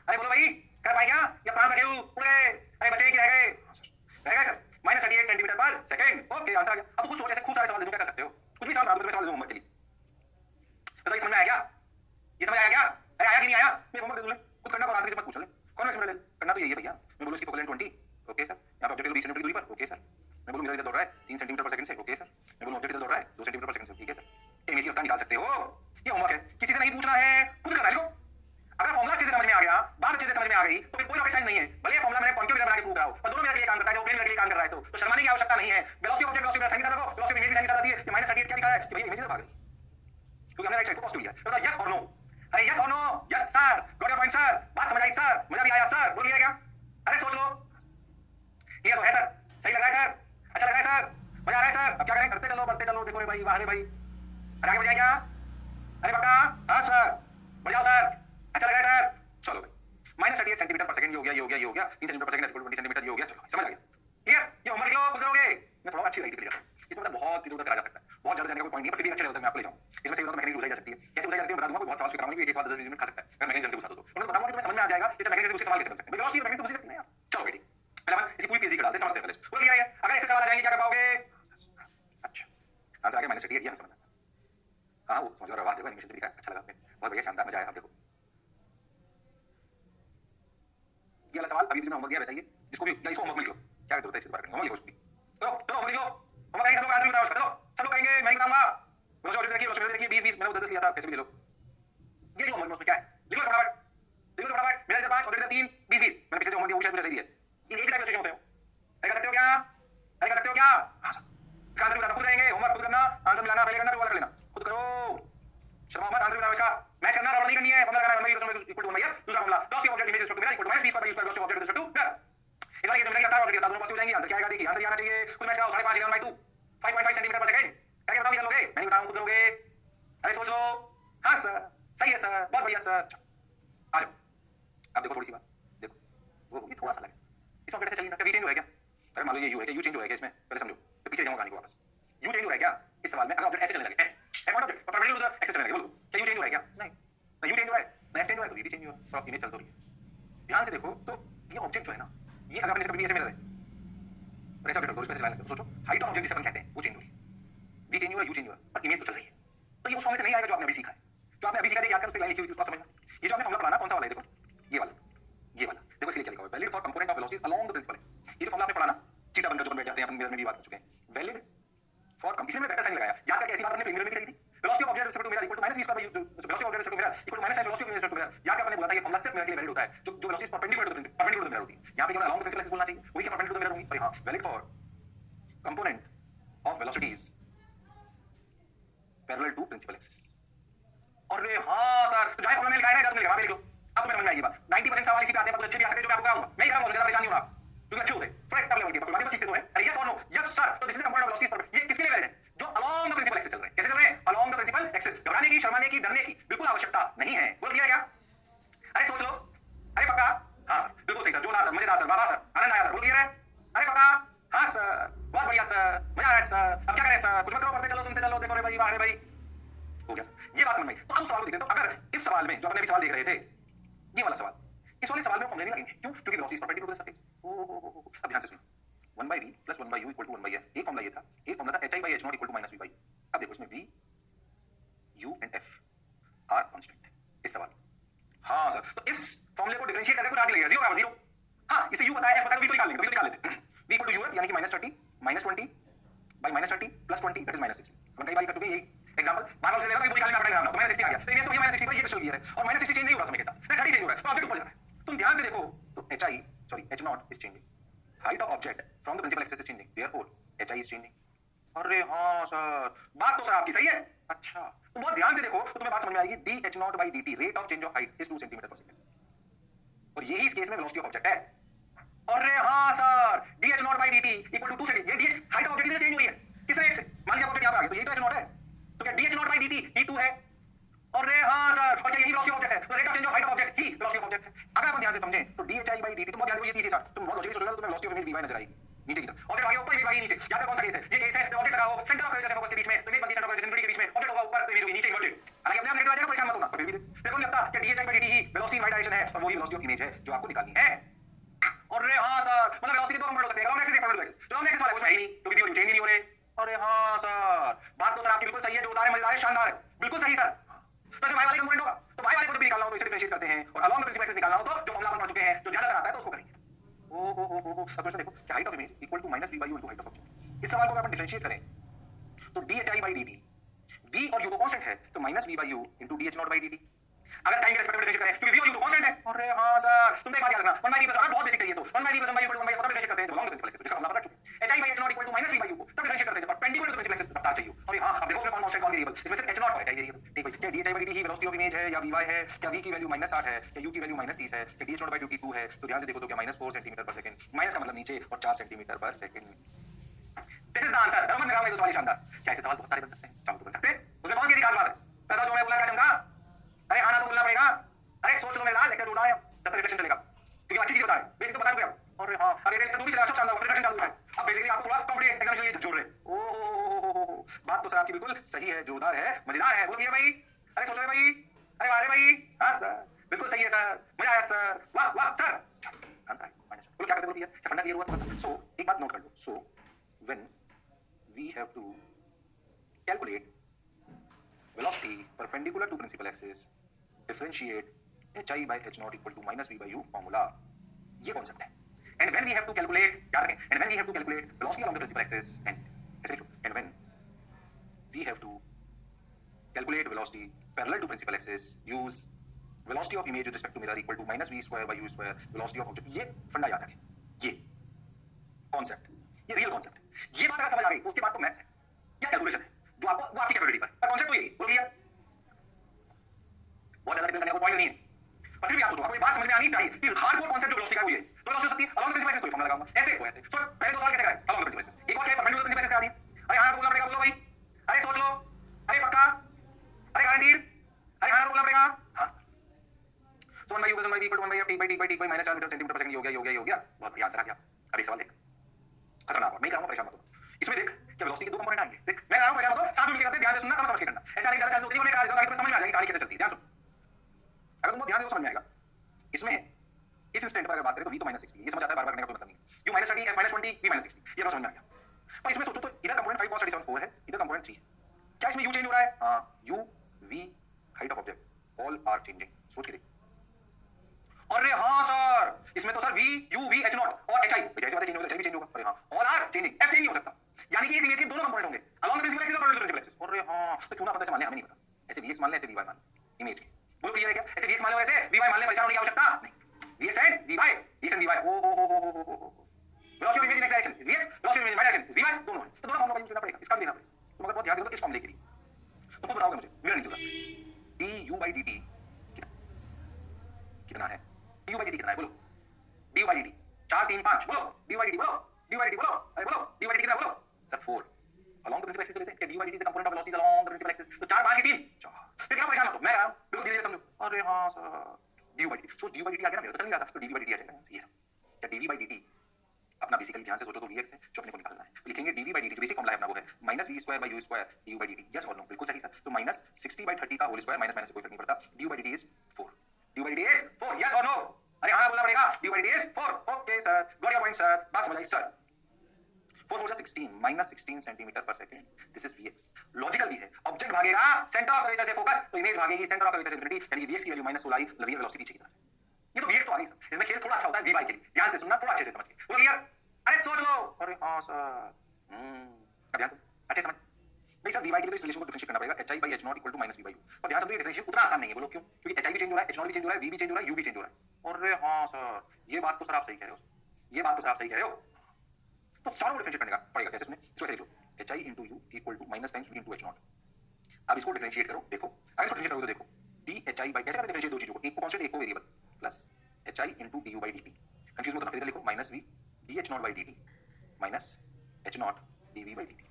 अरे बोलो भाई, कर पाए क्या? या प्राण रखे उड़ गए? अरे बचे कि रह गए? रह गए सर, -38 सेंटीमीटर पर सेकंड। ओके, आंसर आ गया। अब कुछ और ऐसे खूब सारे सवाल दे दूं, क्या कर सकते हो? कुछ भी सवाल बता दो, सवाल दे दूं होमवर्क के लिए। बताइए, समझ में आया क्या? ये समझ आया क्या? अरे आया कि नहीं आया? मैं होमवर्क दे दूं, खुद करना और आंसर से मत पूछ ले। कौन एक्सपेरिमेंट ले करना? तो यही है भैया। मैं बोलूं इसकी फोकल लेंथ 20, ओके सर। यहां पे ऑब्जेक्ट 20 सेंटीमीटर दूरी पर, ओके सर। मैं बोलूं मिरर इधर दौड़ रहा है 3 सेंटीमीटर पर सेकंड से, ओके सर। मैं बोलूं ऑब्जेक्ट इधर दौड़ रहा है 2 सेंटीमीटर पर सेकंड से, ठीक है सर। इमेज की अवस्था निकाल सकते हो, ये होमवर्क है, किसी से नहीं पूछना है, खुद करना है। लिखो, अगर फॉर्मूला अच्छे से समझ में आ गया, बात अच्छे से समझ में आ गई, तो फिर कोई रॉकेट साइंस नहीं है। भले ये फॉर्मूला मैंने कॉन्टिव मिरर बना के प्रूव कराओ, पर दोनों मिरर के लिए काम करता है, जो प्लेन मिरर के लिए काम कर रहा है, तो शर्माने की आवश्यकता नहीं है। Velocity of object velocity mirror sign के साथ रखो, वेलोसिटी इमेज भी साइन के साथ आती है। ये -38 क्या दिखा है कि भैया इमेज इधर भाग रही है, क्योंकि हमने राइट साइड को पॉजिटिव लिया है। तो यस और नो? अरे यस और no? Yes sir, got your point sir, बात समझ आई सर, मजा भी आया सर, बोलिए क्या? अरे सोच लो, क्लियर तो है सर? सही लग रहा है सर? अच्छा लग रहा है सर? मजा आ रहा है सर? अब क्या करें? करते चलो, बढ़ते चलो। देखो रे भाई, वाह रे भाई, अरे आगे बढ़ जाए क्या? अरे पक्का? हाँ सर, बढ़ जाओ सर, अच्छा लग रहा है सर? चलो भाई, -38 सेंटीमीटर पर सेकंड, ये हो गया, ये हो गया, ये हो गया, 3 सेंटीमीटर पर सेकंड इक्वल टू 20 सेंटीमीटर, ये हो गया। चलो समझ आ गया, क्लियर? ये होमवर्क लो, खुद करोगे। मैं थोड़ा अच्छी राइटिंग कर दिया, इसमें मतलब बहुत इधर उधर करा जा सकता है, बहुत ज्यादा जाने का कोई पॉइंट नहीं है, पर फिर भी अच्छे लेवल तक मैं आपको ले जाऊं। इसमें से मैकेनिक्स बुझाई जा सकती है, कैसे बुझाई जा सकती है बता दूंगा। बहुत सवाल कराऊंगा, एक सवाल 10 मिनट खा सकता है अगर मैकेनिक्स से घुसा दो, तो मैं बताऊंगा कि तुम्हें समझ में आ जाएगा कि मैकेनिक्स से दूसरे सवाल कैसे बन सकते हैं। वेलोसिटी मैकेनिक्स तो बुझ सकती है यार। चलो बेटी, पहले अपन इसी पूरी पीएचडी कर डालते हैं, समझते हैं पहले। बोल क्लियर है? अगर ऐसे सवाल आ जाएंगे क्या कर पाओगे? अच्छा, आंसर आ गया -38 ये समझना। हाँ वो समझ रहा, वाह देखो एनिमेशन से भी लिखा है, अच्छा लगा, बहुत बढ़िया, शानदार, मजा आया। अब देखो ये वाला सवाल अभी भी मैं होमवर्क दिया वैसा ही है, इसको भी या इसको होमवर्क में लिखो, क्या जरूरत है इसके बारे में, होमवर्क लिखो उसको भी। चलो चलो होमवर्क लिखो, होमवर्क करेंगे सब लोग, आंसर भी बताओ उसका। चलो सब लोग करेंगे, मैं ही बताऊंगा। रोज ऑर्डर देखिए, 20 मैंने उधर से लिया था, पैसे भी ले लो। ये लिखो होमवर्क में, उसमें क्या है लिखो फटाफट, लिखो फटाफट। मेरा इधर 5 ऑर्डर इधर 3 20 मैंने पिछले जो होमवर्क दिया वो शायद मुझे सही दिया। ये एक टाइप के होते हैं, अरे कर सकते हो क्या? अरे कर सकते हो क्या? हां सर, इसका आंसर बताओ, खुद करेंगे, होमवर्क खुद करना, आंसर मिलाना पहले करना, फिर वाला कर लेना, खुद करो, शर्मा मत, आंसर बताओ इसका। मैच करना, रबड़ नहीं करनी है, फॉर्मूला लगाना है, इक्वल टू 1 है। दूसरा formula, velocity of object image respect to mirror equal to -v square by u square, velocity of object respect to mirror. इस वाला ये समझना कि आता है ऑर्डर दोनों पॉजिटिव हो जाएंगे, आंसर क्या आएगा? देखिए आंसर ये आना चाहिए, खुद मैच कराओ, 5.5 11/2 5.5 सेंटीमीटर पर सेकंड करके बताओ, कितना लोगे? मैं नहीं बताऊं, खुद करोगे। अरे सोच लो। हां सर, सही है सर, बहुत बढ़िया सर। आ जाओ, अब देखो थोड़ी सी बात, देखो वो होगी थोड़ा सा लगे इसमें, कैसे चलेगा? वी चेंज हो है क्या? अगर मान लो ये यू है क्या, यू चेंज हो है क्या इसमें? पहले समझो, तो पीछे जाऊंगा कहानी को वापस। यू चेंज हो है क्या इस सवाल में? अगर ऑब्जेक्ट ऐसे चलने लगे, ऐसे account object perpendicular to the axis चलने लगे, बोलो क्या यू चेंज हो है क्या? नहीं ना, यू चेंज हो है ना, एफ चेंज हो है, तो ये भी चेंज हो है, और इमेज चल तो रही है। ध्यान से देखो, तो ये ऑब्जेक्ट जो है ना, ये अगर अपन इसका भी ऐसे मिरर है और ऐसा ऑब्जेक्ट इसको लाइन लगा, सोचो हाइट ऑफ ऑब्जेक्ट जिसे अपन कहते हैं वो चेंज हो रही है, वी चेंज हो है, यू चेंज हो है, पर इमेज तो चल रही है। तो ये उस फॉर्मूले से नहीं आएगा जो आपने अभी सीखा है, जो आपने अभी सीखा है, याद कर उसकी लाइन लिखी हुई थी, उसको समझना। ये जो आपने फॉर्मूला पढ़ा ना, कौन सा वाला है? देखो ये वाला, ये वाला देखो, इसके लिए क्या लिखा हुआ है? Valid for component of velocity along the principal axis. ये जो फॉर्मूला आपने पढ़ा ना, थीटा बनकर जो बैठ जाते हैं, अपन मिरर में भी बात कर चुके हैं। वैलिड फॉर इसमें वेक्टर साइन लगाया, याद करके ऐसी बात हमने मिरर में भी करी थी। Velocity of object respect to mirror equal to -v square by u, velocity of object respect to mirror equal to -sin velocity of image respect to mirror. याद करके मैंने बोला था ये फॉर्मूला सिर्फ मिरर के लिए वैलिड होता है, जो velocity perpendicular to principal, perpendicular to mirror होती है। यहां पे केवल अलोंग द प्रिंसिपल एक्सिस बोलना चाहिए, वही क्या परपेंडिकुलर टू मिरर होंगी। पर हां, valid for component of velocities parallel to principal axis. अरे हां सर, तो जाए फॉर्मूला में लिखा है ना, तुमने लिखा, वहां पे लिख लो, अब तुम्हें समझ में आएगी बात। 90% सवाल इसी पे आते हैं, पर कुछ अच्छे भी आ सकते हैं जो मैं आपको कराऊंगा, मैं ही कराऊंगा, ज्यादा परेशान नहीं होना, क्योंकि अच्छे होते हैं, थोड़ा टफ लेवल के, पर बातें तो सीखते तो हैं। अरे यस और नो? यस सर, तो this is the component of velocities पर, ये किसके लिए वैलिड है? जो अलोंग द प्रिंसिपल एक्सिस चल रहे हैं। कैसे चल रहे हैं? Along the principal axis. घबराने की, शर्माने की, डरने की बिल्कुल आवश्यकता नहीं है। बोल दिया क्या? अरे सोच लो, अरे पक्का? हां सर, बिल्कुल सही सर, जो ना सर, मजेदार सर, वाह सर, आनंद आया सर, बोल दिया है? अरे पक्का? हां सर, बहुत बढ़िया सर, मजा आया सर। अब क्या करें सर? कुछ मत करो, पढ़ते चलो, सुनते चलो, देखो रे भाई, वाह रे भाई, हो गया सर, ये बात समझ में आई। तो अब सवाल को देखते हैं, तो अगर इस सवाल में जो आपने अभी सवाल देख रहे थे, ये वाला सवाल, इस वाले सवाल में फॉर्मूले नहीं लगेंगे, क्यों? क्योंकि velocity is perpendicular to the surface. ओ अब ध्यान से सुनो, 1/v + 1/u = 1/f। एक फॉर्मूला ये था, एक फॉर्मूला था hi/h0 = -v/u। अब देखो इसमें v, u and f are constant इस सवाल। हां सर, तो इस फॉर्मूले को डिफरेंशिएट करने को आगे लगेगा 0 बराबर 0। हां, इसे u पता है, f पता है, तो v तो निकाल लेंगे, तो v निकाल लेते हैं। v = uf यानी कि -30 -20 20 by minus 30 plus 20 that is minus 60. अपन कई बार कर चुके हैं यही एग्जांपल, बार बार से लेगा तो पूरी निकालना पड़ेगा, तो minus 60 आ गया, तो ये minus 60 पर ये क्वेश्चन क्लियर है, और minus 60 चेंज नहीं हो रहा समय के साथ, 30 चेंज हो रहा है, तो ऑब्जेक्ट ऊपर जा रहा है। तुम ध्यान से देखो तो h naught is changing, height of object from the principal axis is changing, therefore hi is changing. अरे हाँ सर, बात तो सर आपकी सही है। अच्छा, तुम बहुत ध्यान से देखो तो तुम्हें बात समझ में आएगी, dh naught by dt rate of change of height is 2 centimetre पर सेकंड, और यही इस केस में वेलोसिटी ऑफ ऑब्जेक्ट है। अरे हाँ sir, dh naught by dt equal to 2 centimetre, ये dh हाइट ऑफ ऑब्जेक्ट से चेंज हुई है किस रेट से, मान लीजिए ऑब्जेक्ट यहां पर आ गया तो यही तो h naught है, तो क्या dh naught by dt ही 2 है। अरे हाँ सर, और क्या यही वेलोसिटी ऑफ ऑब्जेक्ट है, तो rate of change of height of object he velocity of object है। अगर अपन ध्यान से समझें तो dhi by dt, तुम बहुत ध्यान दो ये तीसरे साथ, तुम बहुत लॉजिकली सोचोगे तो तुम्हें वेलोसिटी ऑफ इमेज vy नजर आएगी नीचे की तरफ, ऑब्जेक्ट आगे ऊपर, इमेज आगे नीचे, याद है कौन सा केस है, ये केस है जब ऑब्जेक्ट लगा हो सेंटर ऑफ कर्वेचर से फोकस के बीच में, तो इमेज बनती है सेंटर ऑफ कर्वेचर के बीच में, ऑब्जेक्ट होगा ऊपर तो इमेज होगी नीचे इन्वर्टेड। हालांकि अपने आप नेगेटिव आ जाएगा, परेशान मत होना, पर फिर भी देखो नहीं लगता कि dhi by dt ही वेलोसिटी इन वाई डायरेक्शन है, और वही वेलोसिटी ऑफ इमेज है जो आपको निकालनी है। अरे हाँ सर, मतलब वेलोसिटी के दो कंपोनेंट हो सकते हैं, लॉन्ग एक्सिस एक परपेंडिकुलर एक्सिस, जो लॉन्ग एक्सिस वाला है उसमें है ही नहीं, तो वीडियो चेंज ही नहीं हो रहे। अरे हाँ सर, बात तो सर आपकी बिल्कुल सही है, जो उतारे मजेदार है, शानदार है, बिल्कुल सही सर। तो जो y वाले कंपोनेंट होगा, तो y वाले को भी निकालना हो तो इसे डिफरेंशिएट करते हैं, और अलोंग द प्रिंसिपल एक्सिस निकालना हो तो जो फॉर्मूला अपन पढ़ चुके हैं, जो ज्यादातर आता है तो उसको करेंगे। ओ सब कुछ देखो कि height of image equal to minus v by u into height of object. इस सवाल को अगर अपन डिफरेंशिएट करें तो dhi by dt, v और u तो कांस्टेंट है, तो minus v by u into dh naught by dt। अगर टाइम के रेस्पेक्ट में डिफरेंशिएट करें क्योंकि v और u तो कांस्टेंट है। अरे हां सर, तुम एक बात याद रखना, 1 by v प्लस, बहुत बेसिक है ये तो, 1 by v plus 1 by u equal to 1 by पता डिफरेंशिएट करते हैं जब लॉन्ग प्रिंसिपल एक्सिस, जिसका फॉर्मूला पढ़ चुके हैं, hi by h naught equal to minus v by u को तब डिफरेंशिएट करते हैं जब परपेंडिकुलर टू प्रिंसिपल एक्सिस रफ्तार चाहिए। और हां, अब देखो उसमें कौन कांस्टेंट कौन वेरिएबल, इसमें सिर्फ h naught है, क्या वेरिएबल, ठीक है, क्या dhi by dt ही वेलोसिटी ऑफ इमेज है या vy है, क्या v की वैल्यू -8 है, क्या u की वैल्यू -30 है, क्या dh naught by dt 2 है, तो ध्यान से देखो तो क्या -4 सेंटीमीटर पर सेकंड, माइनस का मतलब नीचे और 4 सेंटीमीटर पर second. This is the answer. डरो मत लगाओ, ये तो सवाल शानदार। क्या ऐसे सवाल बहुत सारे बन सकते हैं, चाहो तो बन सकते हैं, उसमें कौन सी ऐसी खास बात है, पता जो मैं बोला क्या चमका, अरे हाँ ना तो बोलना पड़ेगा, अरे सोच लो मेरे लाल, लेक्चर उड़ा है जब तक रिफ्लेक्शन चलेगा, क्योंकि अच्छी चीज बता रहे, बेसिक तो बता दूंगा। और हां, अरे लेक्चर दूर भी चला, सब शानदार, रिफ्लेक्शन चालू है, अब बेसिकली आपको थोड़ा कॉम्पिटिटिव एग्जामिनेशन के लिए जोड़ रहे। ओ बात तो सर आपकी बिल्कुल सही है, जोरदार है, मजेदार है, बोल भैया भाई, अरे सोच रहे भाई, अरे वाह रे भाई, हां सर बिल्कुल सही है सर, मजा आया सर, वाह वाह सर, आंसर है माइनस। बोलो क्या करते बोल भैया, क्या फंडा दिया हुआ थोड़ा सा। सो एक बात नोट कर लो, so when we have to calculate velocity perpendicular to principal axis, differentiate hi by h naught equal to minus v by u formula, ये कॉन्सेप्ट है। and when we have to calculate, याद रखें, and when we have to calculate velocity along the principal axis, and when we have to calculate velocity parallel to principal axis, use velocity of image with respect to mirror equal to minus v square by u square, velocity of object, ये फंडा याद रखें, ये concept, ये real concept है। ये बात अगर समझ आ गई तो उसके बाद तो मैथ्स है या कैलकुलेशन है, जो आपको वो आपकी कैपेबिलिटी पर कॉन्सेप्ट तो यही बोल भैया, बहुत ज्यादा डिपेंड करने का पॉइंट नहीं है, पर फिर भी आप सोचो, आपको ये बात समझ में आनी चाहिए कि हार्डकोर कॉन्सेप्ट जो वेलोसिटी का है वो ये तो वेलोसिटी हो सकती है अलोंग द प्रिंसिपल एक्सिस, कोई फॉर्मूला लगाऊंगा ऐसे को ऐसे। सो पहले दो सवाल कैसे कराए, अलोंग द प्रिंसिपल एक्सिस, एक और क्या है, परपेंडिकुलर प्रिंसिपल एक्सिस करा दिया। अरे हां बोलना पड़ेगा, बोलो भाई, अरे सोच लो, अरे पक्का, अरे गारंटीड, अरे हां बोलना पड़ेगा, हां sir. So 1 by u plus 1 by v equal to 1 by f t by t by t by minus 4 metre centimetre पर सेकंड, हो गया, बहुत बढ़िया आंसर आ गया। अब एक सवाल देख, खतरनाक है, नहीं कराऊंगा, परेशान मत हो। इसमें देख क्या वेलोसिटी के दो कंपोनेंट आएंगे, देख मैं रहा हूं, परेशान मत हो, साथ में मिलके करते हैं, ध्यान से सुनना, समझ के करना, ऐसा नहीं ज्यादा चांस होती है, उन्हें कहा देता हूं, समझ में आ जाएगी कहानी कैसे चलती है, ध्यान सुन। अगर तुम ध्यान से समझ में आएगा, इसमें इस इंस्टेंट पर अगर बात करें तो v तो -60, ये समझ आता है, बार-बार करने का कोई मतलब नहीं है, u -30 f -20 v -60, ये समझ में आ गया। पर इसमें सोचो तो इधर कंपोनेंट 5 cos 37 4 है, इधर कंपोनेंट 3 है, क्या इसमें u चेंज हो रहा है, हां u v height of object all are changing, सोच के देख। अरे हां सर, इसमें तो sir v u v h naught और hi, जैसे बात चेंज होगा, h भी चेंज होगा। अरे हां, all are changing, f change नहीं हो सकता, यानी कि इस इमेज के दोनों कंपोनेंट होंगे, अलोंग द प्रिंसिपल एक्सिस और परपेंडिकुलर प्रिंसिपल एक्सिस। अरे हां, तो क्यों ना पता से मान ले, हमें नहीं पता, ऐसे vx मान ले, ऐसे vy मान ले, इमेज के, बोलो क्लियर है क्या, ऐसे vx मान ले और ऐसे vy मान ले, परेशान होने की आवश्यकता नहीं, vx and vy, vx and vy, oh velocity of image in X direction is vx, velocity of image in Y direction is vy, दोनों है, तो दोनों फॉर्मूला का यूज करना पड़ेगा, इसका भी लेना पड़ेगा। तुम अगर बहुत ध्यान से देखो किस फॉर्म लेके तो तुम बताओगे मुझे, मेरा नहीं चल रहा, du by dt कितना है, du by dt कितना है, बोलो du by dt 4 3 5, बोलो du by dt, बोलो du by dt, बोलो, अरे बोलो du by dt कितना है, बोलो sir 4 along the principal axis लेते हैं, du by dt is the component of velocities along the principal axis, तो 4 5 की 3 4, फिर क्या परेशान मत हो, मैं रहा हूं, बिल्कुल धीरे-धीरे समझो। अरे हां sir, du by dt, so du by dt आ गया ना, मेरा तो चल नहीं रहा था, तो dv by dt आ जाएगा, ये क्या dv by dt अपना बेसिकली ध्यान से सोचो तो vx है जो अपने को निकालना है, तो लिखेंगे dv by dt, जो बेसिक फॉर्मूला है अपना वो है -v square by u square du by dt, yes और नो, बिल्कुल सही सर, तो -60 by 30 का होल स्क्वायर, माइनस से कोई फर्क नहीं पड़ता, du by dt is 4, du by dt is 4, yes और नो, अरे हां बोलना पड़ेगा, du by dt is 4, okay sir, got your point sir, बात समझ आई सर। 4 4 16 -16 सेंटीमीटर पर second, this is vx, logical भी है, ऑब्जेक्ट भागेगा सेंटर ऑफ कर्वेचर से फोकस, तो इमेज भागेगी सेंटर ऑफ कर्वेचर से इनफिनिटी, यानी vx की वैल्यू -16 आई, लवियर वेलोसिटी पीछे की तरफ है, ये तो vx तो आ गई सर, इसमें खेल थोड़ा अच्छा होता है vy के लिए, ध्यान से सुनना, थोड़ा अच्छे से समझ के, बोलो क्लियर, अरे सोच लो, अरे हां सर, भाई सर वी वाई के लिए तो इस रिलेशन को डिफरेंशिएट करना पड़ेगा H I by H naught equal to minus V by U, पर ध्यान से ये डिफरेंशिएट उतना आसान नहीं है, बोलो क्यों? क्योंकि एच आई भी चेंज हो रहा है, एच नॉट भी चेंज हो रहा है, वी भी चेंज हो रहा है, यू भी चेंज हो रहा है। अरे हाँ सर ये बात तो सर आप सही कह रहे हो, ये बात तो सर आप सही कह रहे हो। तो सारों को डिफरेंशिएट करने का पड़ेगा कैसे? इसमें इसको ऐसे लिख लो H I into U equal to minus times V into H naught. अब इसको डिफरेंशिएट करो, देखो अगर इसको डिफरेंशिएट करोगे तो देखो डी एच आई बाई, कैसे करते डिफरेंशिएट दो चीजों को, एक को कांस्टेंट एक को variable, plus H I into D U by D T. Confuse मत होना, फिर लिखो minus V D H naught by D T minus H naught D V by D T.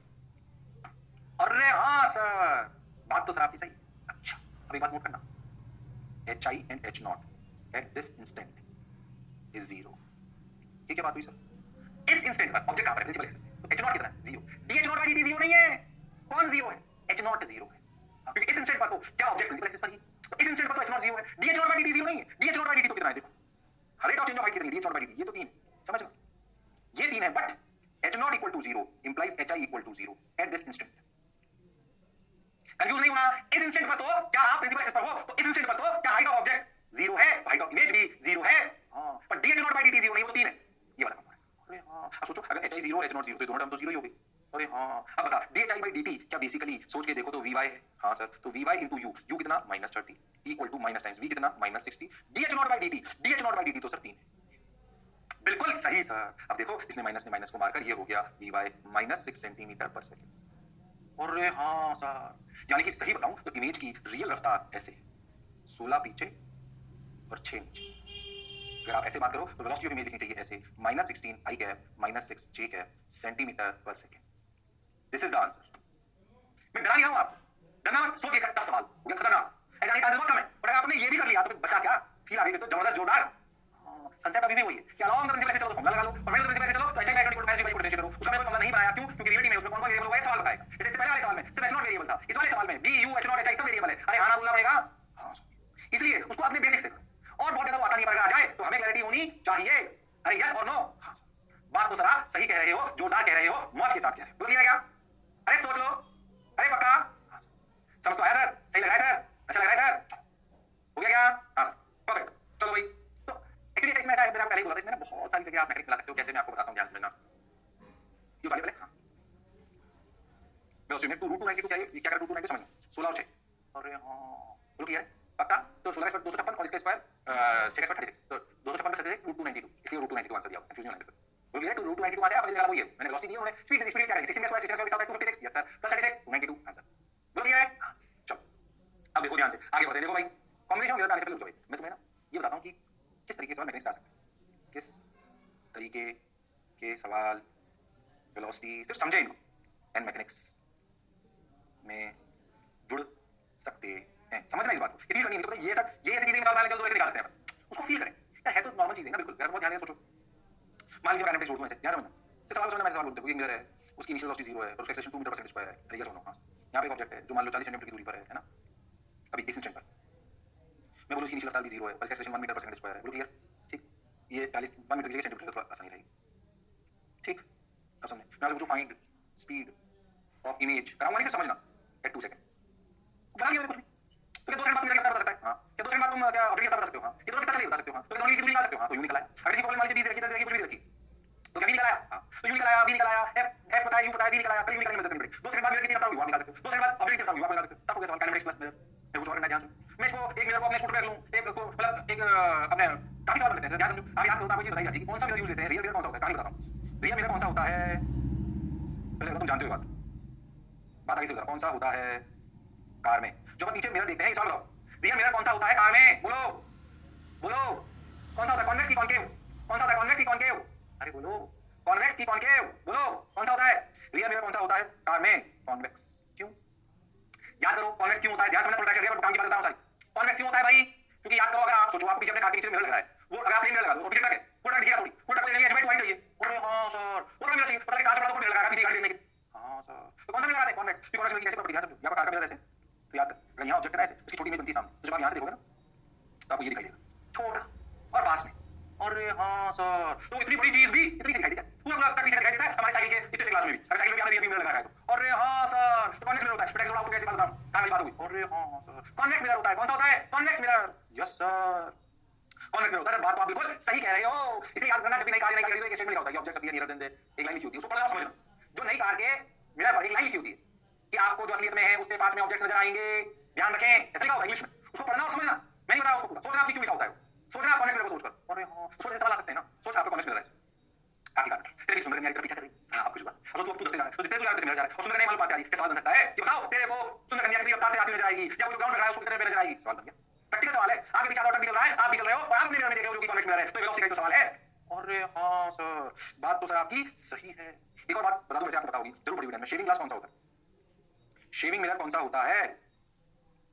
अरे हाँ सर बात तो सर आपकी सही। अच्छा अब एक बात नोट करना, H I and H not at this instant is zero. ये क्या बात हुई सर? इस इंस्टेंट पर ऑब्जेक्ट कहां पर है? प्रिंसिपल एक्सिस पे, तो एच नॉट कितना है? Zero. D H naught by D T zero नहीं है। कौन जीरो है? एच नॉट जीरो है, क्योंकि इस इंस्टेंट पर तो क्या ऑब्जेक्ट प्रिंसिपल एक्सिस पर ही, तो इस इंस्टेंट पर तो एच नॉट जीरो है, D H naught by D T zero नहीं है। D H naught by D T तो कितना है देखो, rate of change of height कितनी? D H naught by D T, ये तो 3 समझ लो, ये 3 है, but H naught equal to zero implies H I equal to zero at this instant. Confuse नहीं होना, इस इंस्टेंट पर तो क्या आप प्रिंसिपल एक्सिस पर हो, तो इस इंस्टेंट पर तो क्या हाइट ऑफ ऑब्जेक्ट जीरो है, हाइट ऑफ इमेज भी जीरो है, हां पर D H naught by D T zero नहीं, वो 3 है, ये वाला काम है। अरे हां अब सोचो अगर H I zero H naught zero तो दोनों टर्म तो जीरो ही हो गई। अरे हां अब बता D H I by D T क्या बेसिकली सोच के देखो तो वी वाई है। हां सर तो V Y into U, U कितना -30 equal to minus times V कितना -60 D H naught by D T, D H naught by D T तो सर 3 है। बिल्कुल सही सर। अब देखो इसने माइनस ने माइनस को मारकर ये हो गया वी वाई -6 सेंटीमीटर पर सेकंड। अरे हाँ सर यानी कि सही बताऊं तो इमेज की रियल रफ्तार ऐसे 16 पीछे और 6 नीचे। अगर आप ऐसे बात करो तो वेलोसिटी ऑफ इमेज लिखनी चाहिए ऐसे -16 आई कैप -6 जे कैप सेंटीमीटर पर second. This is the answer. मैं डरा नहीं रहा हूं आप, डरना मत, सोचिए इसका टफ सवाल हो गया खतरनाक, ऐसा नहीं बहुत कम है, पर अगर आपने ये भी कर लिया तो बचा क्या? फील आ गई, तो जबरदस्त जोरदार कंसेप्ट अभी भी वही है कि अलोंग द प्रिंसिपल ऐसे चलो तो फॉर्मूला लगा लो, और मैं तो प्रिंसिपल ऐसे चलो तो H I by equal to minus V by को डिफरेंशिएट करो। उसका मैंने फॉर्मूला नहीं बनाया, क्यों? क्योंकि रिलेटिव में उसमें कौन कौन वेरिएबल होगा ये सवाल बताएगा। जैसे पहले वाले सवाल में सिर्फ एच नॉट वेरिएबल था, इस वाले सवाल में V U H naught H I सब वेरिएबल है। अरे हाँ ना बोलना पड़ेगा, हाँ इसलिए उसको अपने बेसिक से और बहुत ज्यादा आता नहीं पड़ेगा, आ जाए तो हमें क्लैरिटी होनी चाहिए। अरे यस और नो? हाँ बात तो सर आप सही कह रहे हो, जोरदार कह रहे हो, मौज के साथ कह रहे हो, बोलिए क्या? अरे सोच लो, अरे पक्का समझ तो आया सर? सही लग रहा है सर? अच्छा लग रहा है सर? हो गया क्या? हाँ सर परफेक्ट। चलो भाई तो एक्चुअली इसमें ऐसा है, मैंने आपको पहले ही बोला था इसमें बहुत सारी जगह आप मैट्रिक्स मिला सकते हो, कैसे मैं आपको बताता हूँ, ध्यान से समझना। ये वाले पहले हाँ मैं उसमें 2√292 क्या कर 292 समझ 16 और 6। अरे हाँ बोलो क्या है पक्का? तो 16 का स्क्वायर 256 और इसका स्क्वायर 6 का स्क्वायर 36, तो 256 से 292 इसलिए √292 आंसर दिया, कंफ्यूजन नहीं होना। बोलो क्या है 2√292 वहां से आपने निकाला वही है, मैंने वेलोसिटी दी है, उन्होंने स्पीड क्या है 16 का स्क्वायर 6 का square 256 yes sir plus 36 292 answer. बोलो क्या है? हां चलो अब देखो ध्यान से आगे बढ़ते हैं। देखो भाई कॉम्बिनेशन ऑफ आने से पहले रुक जाओ, मैं तुम्हें ना ये बताता हूं कि किस तरीके से सवाल मैट्रिक्स आ सकते हैं, किस तरीके के सवाल वेलोसिटी सिर्फ समझे इनको एंड मैकेनिक्स में जुड़ सकते हैं। समझना इस बात को, फील करनी है, तो ये सब ये ऐसी चीजें सवाल निकाल दो निकाल सकते हैं, उसको फील करें यार, है तो नॉर्मल चीज है ना बिल्कुल। अगर बहुत ध्यान से सोचो, मान लीजिए मैं मैट्रिक्स जोड़ दूं ऐसे, ध्यान समझना, सिर्फ सवाल समझना, मैं सवाल बोलते हैं एक मिरर है, उसकी इनिशियल वेलोसिटी 0 है और उसका एक्सेलरेशन 2 मीटर पर सेकंड स्क्वायर है। तरीका सुनो, हां यहां पे एक ऑब्जेक्ट है जो मान लो 40 सेंटीमीटर की दूरी पर है ना, अभी इस इंस्टेंट पर मैं बोलूं इसकी इनिशियल रफ्तार भी 0 है और इसका एक्सेलरेशन 1 मीटर पर सेकंड स्क्वायर है। बोलो क्लियर? ठीक, ये 40 1 मीटर की जगह सेंटीमीटर थोड़ा आसानी रहेगी। ठीक अब समझे, मैं आपको पूछूं फाइंड स्पीड ऑफ इमेज, कराऊंगा नहीं, सिर्फ समझना एट 2 सेकंड बना लिया मैंने कुछ भी, तो क्या 2 सेकंड बाद तुम मेरा बता सकता है? हां क्या 2 सेकंड बाद तुम क्या ऑब्जेक्ट बता सकते हो? हां ये दोनों कितना चलेगा बता सकते हो? हां तो दोनों की दूरी निकाल सकते हो? हां तो यू निकला है, अगर इसी फॉर्मूले मान लीजिए 20 रखी 10 रखी कुछ भी रखी तो क्या भी निकला है? हां तो यू निकला है, बी निकला है, एफ पता है, यू पता है, बी निकला है, पर यू निकलने में मदद करनी पड़ेगी। 2 सेकंड बाद मेरे कितनी रफ्तार हुई वो आप निकाल सकते हो, 2 सेकंड बाद ऑब्जेक्ट कितना हुई वो आप निकाल सकते हो। तब हो गया सवाल काइनेटिक्स प्लस मिरर। मैं कुछ और करना ध्यान सुन, मैं इसको एक मिरर को अपने स्कूटर पे रख लूं, एक को मतलब एक अपने काफी सवाल बन सकते हैं, ध्यान समझो। आप याद करो, आपको चीज बताई जाती है कि कौन सा मिरर यूज लेते हैं, रियल मिरर कौन सा होता है, कहानी बताता हूं। रियल मिरर कौन सा होता है पहले तुम जानते हो बात आगे से कौन सा होता है कार में, जो अपन पीछे मिरर देखते हैं, सवाल बताओ रियल मिरर कौन सा होता है कार में? बोलो बोलो कौन सा होता है? कॉन्वेक्स की कॉनकेव? कौन सा होता है? कॉन्वेक्स की कॉनकेव? अरे बोलो कॉन्वेक्स की कॉनकेव, बोलो कौन सा होता है? रियल मिरर कौन सा होता है कार में? कॉन्वेक्स। क्यों? याद करो कॉन्वेक्स क्यों होता है, ध्यान से, थोड़ा चल गया, काम की बात बताऊं सारी। कॉन्वेक्स क्यों होता है भाई? क्योंकि याद करो, अगर आप सोचो आपको पीछे अपने कार के पीछे मिरर लगा है, वो अगर आप प्लेन मिरर लगा दो और पीछे टक है, वो टक दिखेगा थोड़ी, वो टक लेने एच वाइट चाहिए। अरे हां सर वो मिरर चाहिए, पता नहीं कहां से बड़ा तो मिरर लगा पीछे गाड़ी देखने के। हां सर तो कौन सा मिरर लगाते हैं? कॉन्वेक्स। फिर कॉन्वेक्स में कैसे प्रॉपर्टी, ध्यान समझो, यहां पर कार का मिरर ऐसे, तो याद अगर यहां ऑब्जेक्ट है ऐसे, उसकी छोटी इमेज बनती है सामने, तो जब आप यहां से देखोगे ना तो आपको ये दिखाई देगा छोटा और पास में। अरे हां सर तो इतनी बड़ी चीज भी इतनी सी दिखाई देती है, पूरा तक दिखाई देता है हमारे साइकिल के इतने से क्लास में भी, अगर साइकिल में भी आपने मिरर लगा है तो। अरे हां सर तो कॉन्वेक्स मिरर होता है, स्पेक्स आपको कैसे बात बताऊं, कहां वाली बात हुई। अरे हां सर कॉन्वेक्स मिरर होता है, कौन सा होता है? Convex mirror. Yes sir convex mirror होता है सर, बात तो आप बिल्कुल सही कह रहे हो। इसे याद करना, जब भी नई कार नई गाड़ी तो एक स्टेटमेंट लिखा होता है कि objects appear near then the एक लाइन लिखी होती है, उसको पढ़ना समझना। जो नई कार के मिरर पर एक लाइन लिखी होती है, कि आपको जो असलियत में है उससे पास में ऑब्जेक्ट्स नजर आएंगे। ध्यान रखें, ऐसा लिखा होता है इंग्लिश में, उसको पढ़ना और समझना। मैं नहीं बता रहा उसको पूरा, सोचना आपकी क्यों लिखा होता है, सोचना आप कॉन्वेक्स मिरर को सोचकर। अरे हाँ, सोच सवाल आ सकते हैं ना, सोच आपका कॉन्वेक्स मिरर है, काफी बात तेरे भी सुंदर कन्या की तरफ पीछा कर रही है। आप कुछ बात अब तू दस जा रहा है, तो जितने तू यार से मिल जा रहा है और सुंदर कन्या वाले पास आ रही है, क्या सवाल बन सकता है? ये बताओ, तेरे को सुंदर कन्या कितनी रफ्तार से आती नजर आएगी, या कोई ग्राउंड में खड़ा है उसको कितने में नजर आएगी? सवाल बन गया, प्रैक्टिकल सवाल है। आगे पीछे ऑटो भी चल रहा है, आप भी चल रहे हो और आप अपने मिरर में देख रहे हो जो कि कॉन्वेक्स मिरर है, तो वेलोसिटी का तो सवाल है। अरे हाँ सर, बात तो सर आपकी सही है। एक और बात बता दूं, वैसे आपको पता होगी जरूर, बड़ी वीडियो में शेविंग ग्लास कौन सा होता है, शेविंग मिरर कौन सा होता है?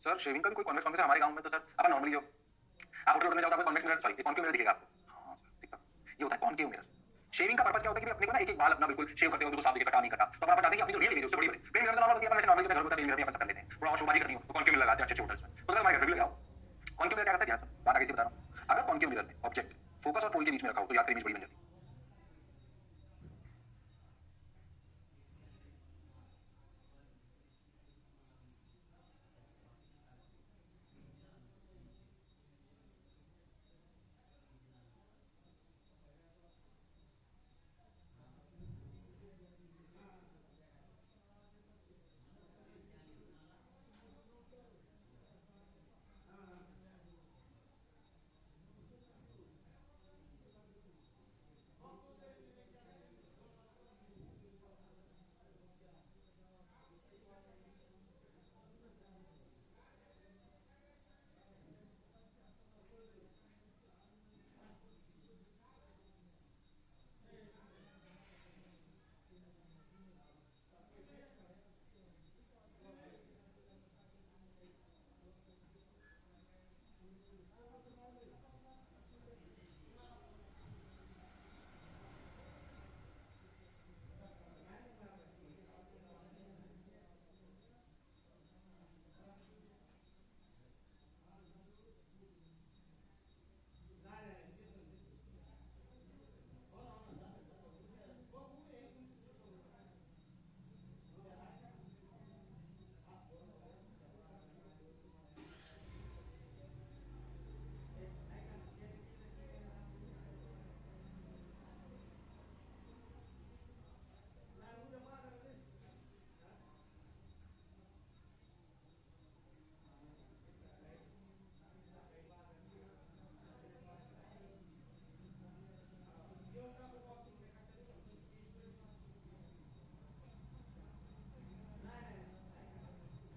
सर शेविंग का भी कोई कॉन्वेक्स हमारे गांव में तो सर अपन नॉर्मली जो आप होटल में जाओ तो आपको convex mirror, sorry concave mirror दिखेगा आपको। हाँ सर दिखता, ये होता है कॉन्केव मिरर। शेविंग का पर्पस क्या होता है कि अपने को ना एक एक बाल अपना बिल्कुल शेव करते हो तो साफ दिखे, कटा नहीं कटा, तो अपन चाहते हैं कि अपनी जो रियल इमेज है उससे बड़ी बड़ी प्लेन मिरर तो नॉर्मल होती है, अपन ऐसे नॉर्मली घर होता है प्लेन मिरर भी अपन कर लेते हैं, थोड़ा और शोबाजी करनी हो तो कॉन्केव मिरर लगाते हैं अच्छे होटल्स में, तो हमारे घर भी लगाओ। कॉन्केव मिरर क्या करता है, ध्यान से बात आगे से बता रहा हूं। अगर कॉन्केव मिरर में ऑब्जेक्ट फोकस और पोल के बीच में रखा हो तो याद इमेज बड़ी बन जाती है।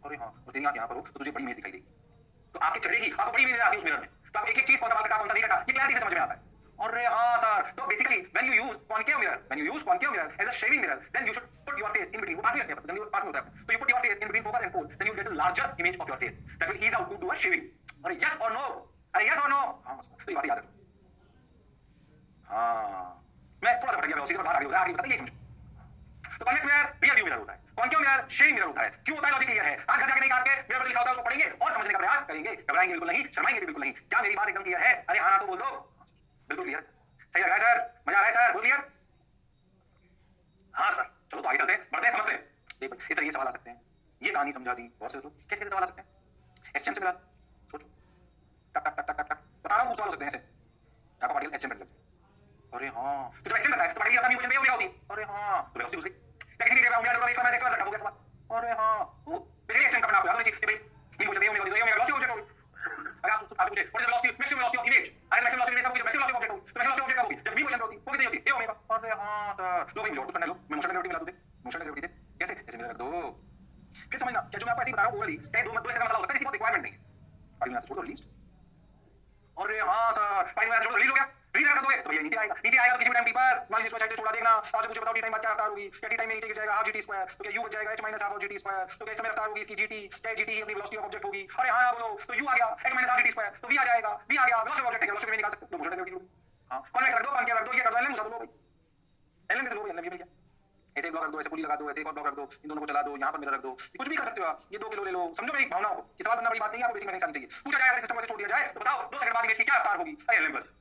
अरे हाँ, और तेरी आंख यहाँ पर हो तो तुझे बड़ी इमेज दिखाई देगी, तो आपके चेहरे की आपको बड़ी इमेज आती है उस मिरर में, तो आपको एक एक चीज कौन सा बाल कटा कौन सा नहीं कटा ये क्लैरिटी से समझ में आता है। अरे हाँ सर, तो basically when you use concave mirror as a shaving mirror, then you should put your face in between, वो पास में रखते हैं, देन पास में होता है, तो you put your face in between focus and pole, then you get a larger image of your face that will ease out to do a shaving. अरे यस और नो, अरे यस और नो, हाँ तो ये बात याद रखो। हाँ मैं थोड़ा सा भटक गया, उसी से बाहर आ गया, आगे बताइए समझो। तो convex mirror rear view mirror होता है, कॉन्केव मिरर शेविंग मिरर होता है। क्यों होता है, लॉजिक क्लियर है। आज घर जाके नहीं काट के मिरर पर लिखा होता है उसको पढ़ेंगे और समझने का प्रयास करेंगे, घबराएंगे बिल्कुल नहीं, शर्माएंगे बिल्कुल नहीं। क्या मेरी बात एकदम क्लियर है? अरे हाँ ना तो बोल दो, बिल्कुल क्लियर। सही लग रहा है सर, मजा आ रहा है सर, बोल क्लियर। हाँ सर चलो तो आगे चलते हैं, बढ़ते हैं, समझते हैं। देखो इस तरह ये सवाल आ सकते हैं, ये कहानी समझा दी, बहुत से तो कैसे कैसे सवाल आ सकते हैं। एसटीएम से मिला, सोचो, टक टक टक टक टक, बता रहा हूँ सवाल हो सकते हैं ऐसे, आपका पार्टिकल एसटीएम कर लेते। अरे हाँ, तो जब एसटीएम करता है तो पार्टिकल अपनी पोजीशन पे हो गया होगी। अरे हाँ, तो वेलोसिटी उसकी किसी भी जगह होंगे, अगर इसका मैं एक्स वाला हो गया सवाल। अरे हाँ, वो बेसिकली एसटीएम का अपना आपको याद होनी चाहिए भाई, मेरी पोजीशन पे होगी, तो वेलोसिटी ऑब्जेक्ट होगी। अगर आप पूछे what is velocity, maximum velocity of image, अगर मैक्सिमम वेलोसिटी इमेज का होगी, मैक्सिमम वेलोसिटी ऑब्जेक्ट होगी, तो मैक्सिमम वेलोसिटी ऑब्जेक्ट होगी जब v पोजीशन पे होगी, वो कितनी होती है, ये ओमेगा। अरे हाँ सर, लो भाई मुझे और कुछ करने लो, मैं मोशन ग्रेविटी मिला दूं, मोशन ग्रेविटी दे कैसे, ऐसे मिला कर दो। फिर समझना क्या जो मैं आपको ऐसे ही बता रहा हूं ओवरली, चाहे दो एक मसला हो सकता है, इसकी बहुत रिक्वायरमेंट नहीं है। पानी में से छोड़ दो लीस्ट। अरे हाँ सर, पानी में से छोड़ दो, रिलीज हो गया, रिलीज कर दोगे तो ये नीचे आएगा, नीचे आएगा तो किसी भी टाइम टी पर मान लीजिए इसको साइड से छोड़ा देखना। आज मुझे बताओ टी टाइम बाद क्या रफ्तार होगी, क्या टी टाइम में नीचे गिर जाएगा हाफ जीटी स्क्वायर, तो क्या यू बच जाएगा h minus half of GT square, तो क्या इस समय रफ्तार होगी इसकी जीटी, क्या जीटी अपनी वेलोसिटी ऑफ ऑब्जेक्ट होगी। अरे हाँ बोलो, तो यू आ गया h minus half GT square, तो v आ जाएगा, v आ गया वेलोसिटी ऑफ ऑब्जेक्ट है, वेलोसिटी में निकाल सकते हो, तो मोशन ग्रेविटी होगी। हां कॉन्वेक्स रख दो, कॉन्केव रख दो, ये कर दो, एलएम मुझे बोलो भाई, एलएम कैसे लो भाई, एलएम ये मिल गया, ऐसे ब्लॉक रख दो, ऐसे पुली लगा दो, ऐसे एक और ब्लॉक रख दो, इन दोनों को चला दो, यहां पर मिरर रख दो, कुछ भी कर सकते हो आप, ये 2 किलो ले लो, समझो मेरी भावनाओं को, ये सवाल बनना बड़ी बात नहीं है, आपको बेसिक मैकेनिक्स आनी चाहिए। पूछा जाए अगर सिस्टम को ऐसे छोड़ दिया जाए तो बताओ 2 सेकंड बाद इमेज की क्या रफ्तार होगी, अरे एलएम बस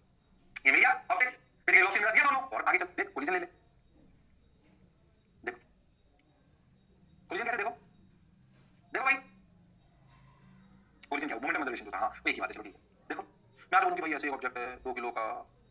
ये मिल गया optics, basically velocity mirror, yes और नो। और आगे चल देख, कोलिजन ले ले, देखो कोलिजन कैसे, देखो देखो भाई, कोलिजन क्या मोमेंटम रिजर्वेशन होता है, हां एक ही बात है, चलो ठीक है। देखो मैं आपको बोलूं कि भाई ऐसे एक ऑब्जेक्ट है 2 किलो का,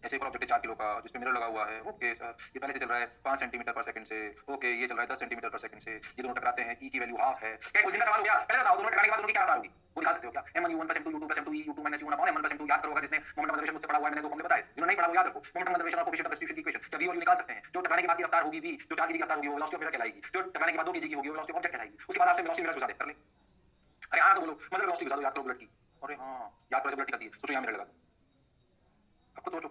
ऐसे एक और ऑब्जेक्ट है 4 किलो का जिसमें मिरर लगा हुआ है। ओके सर, ये पहले से चल रहा है 5 सेंटीमीटर पर सेकंड से। ओके, ये चल रहा है 10 सेंटीमीटर पर सेकंड से। ये दोनों टकराते हैं, ई की वैल्यू हाफ है। क्या कुछ दिन का सवाल हो गया? पहले बताओ दोनों टकराने के बाद दोनों की क्या रफ्तार होगी? वो दिखा सकते हो क्या? m1 u1 + m2 u2 + m2 e u2 - u1 / m1 + m2 याद करो। अगर जिसने मोमेंट ऑफ कंजर्वेशन मुझसे पढ़ा हुआ है, मैंने 2 फॉर्मूले बताए। जिन्होंने नहीं पढ़ा वो याद रखो। मोमेंट ऑफ कंजर्वेशन और कोएफिशिएंट ऑफ सब्स्टिट्यूशन की इक्वेशन क्या v और u निकाल सकते हैं। जो टकराने के बाद की रफ्तार होगी v, जो 4 kg की रफ्तार होगी वो वेलोसिटी ऑफ मिरर कहलाएगी। जो टकराने के बाद 2 kg की होगी वो वेलोसिटी ऑफ ऑब्जेक्ट कहलाएगी। उसके बाद आपसे वेलोसिटी मिरर घुसा दे, कर ले। अरे हाँ तो बोलो, मसल वेलोसिटी घुसा दो, याद करो बुलेट की। अरे हाँ, याद करो बुलेट की करती है। सोचो यहाँ मिरर लगा दो। अब खुद सोचो,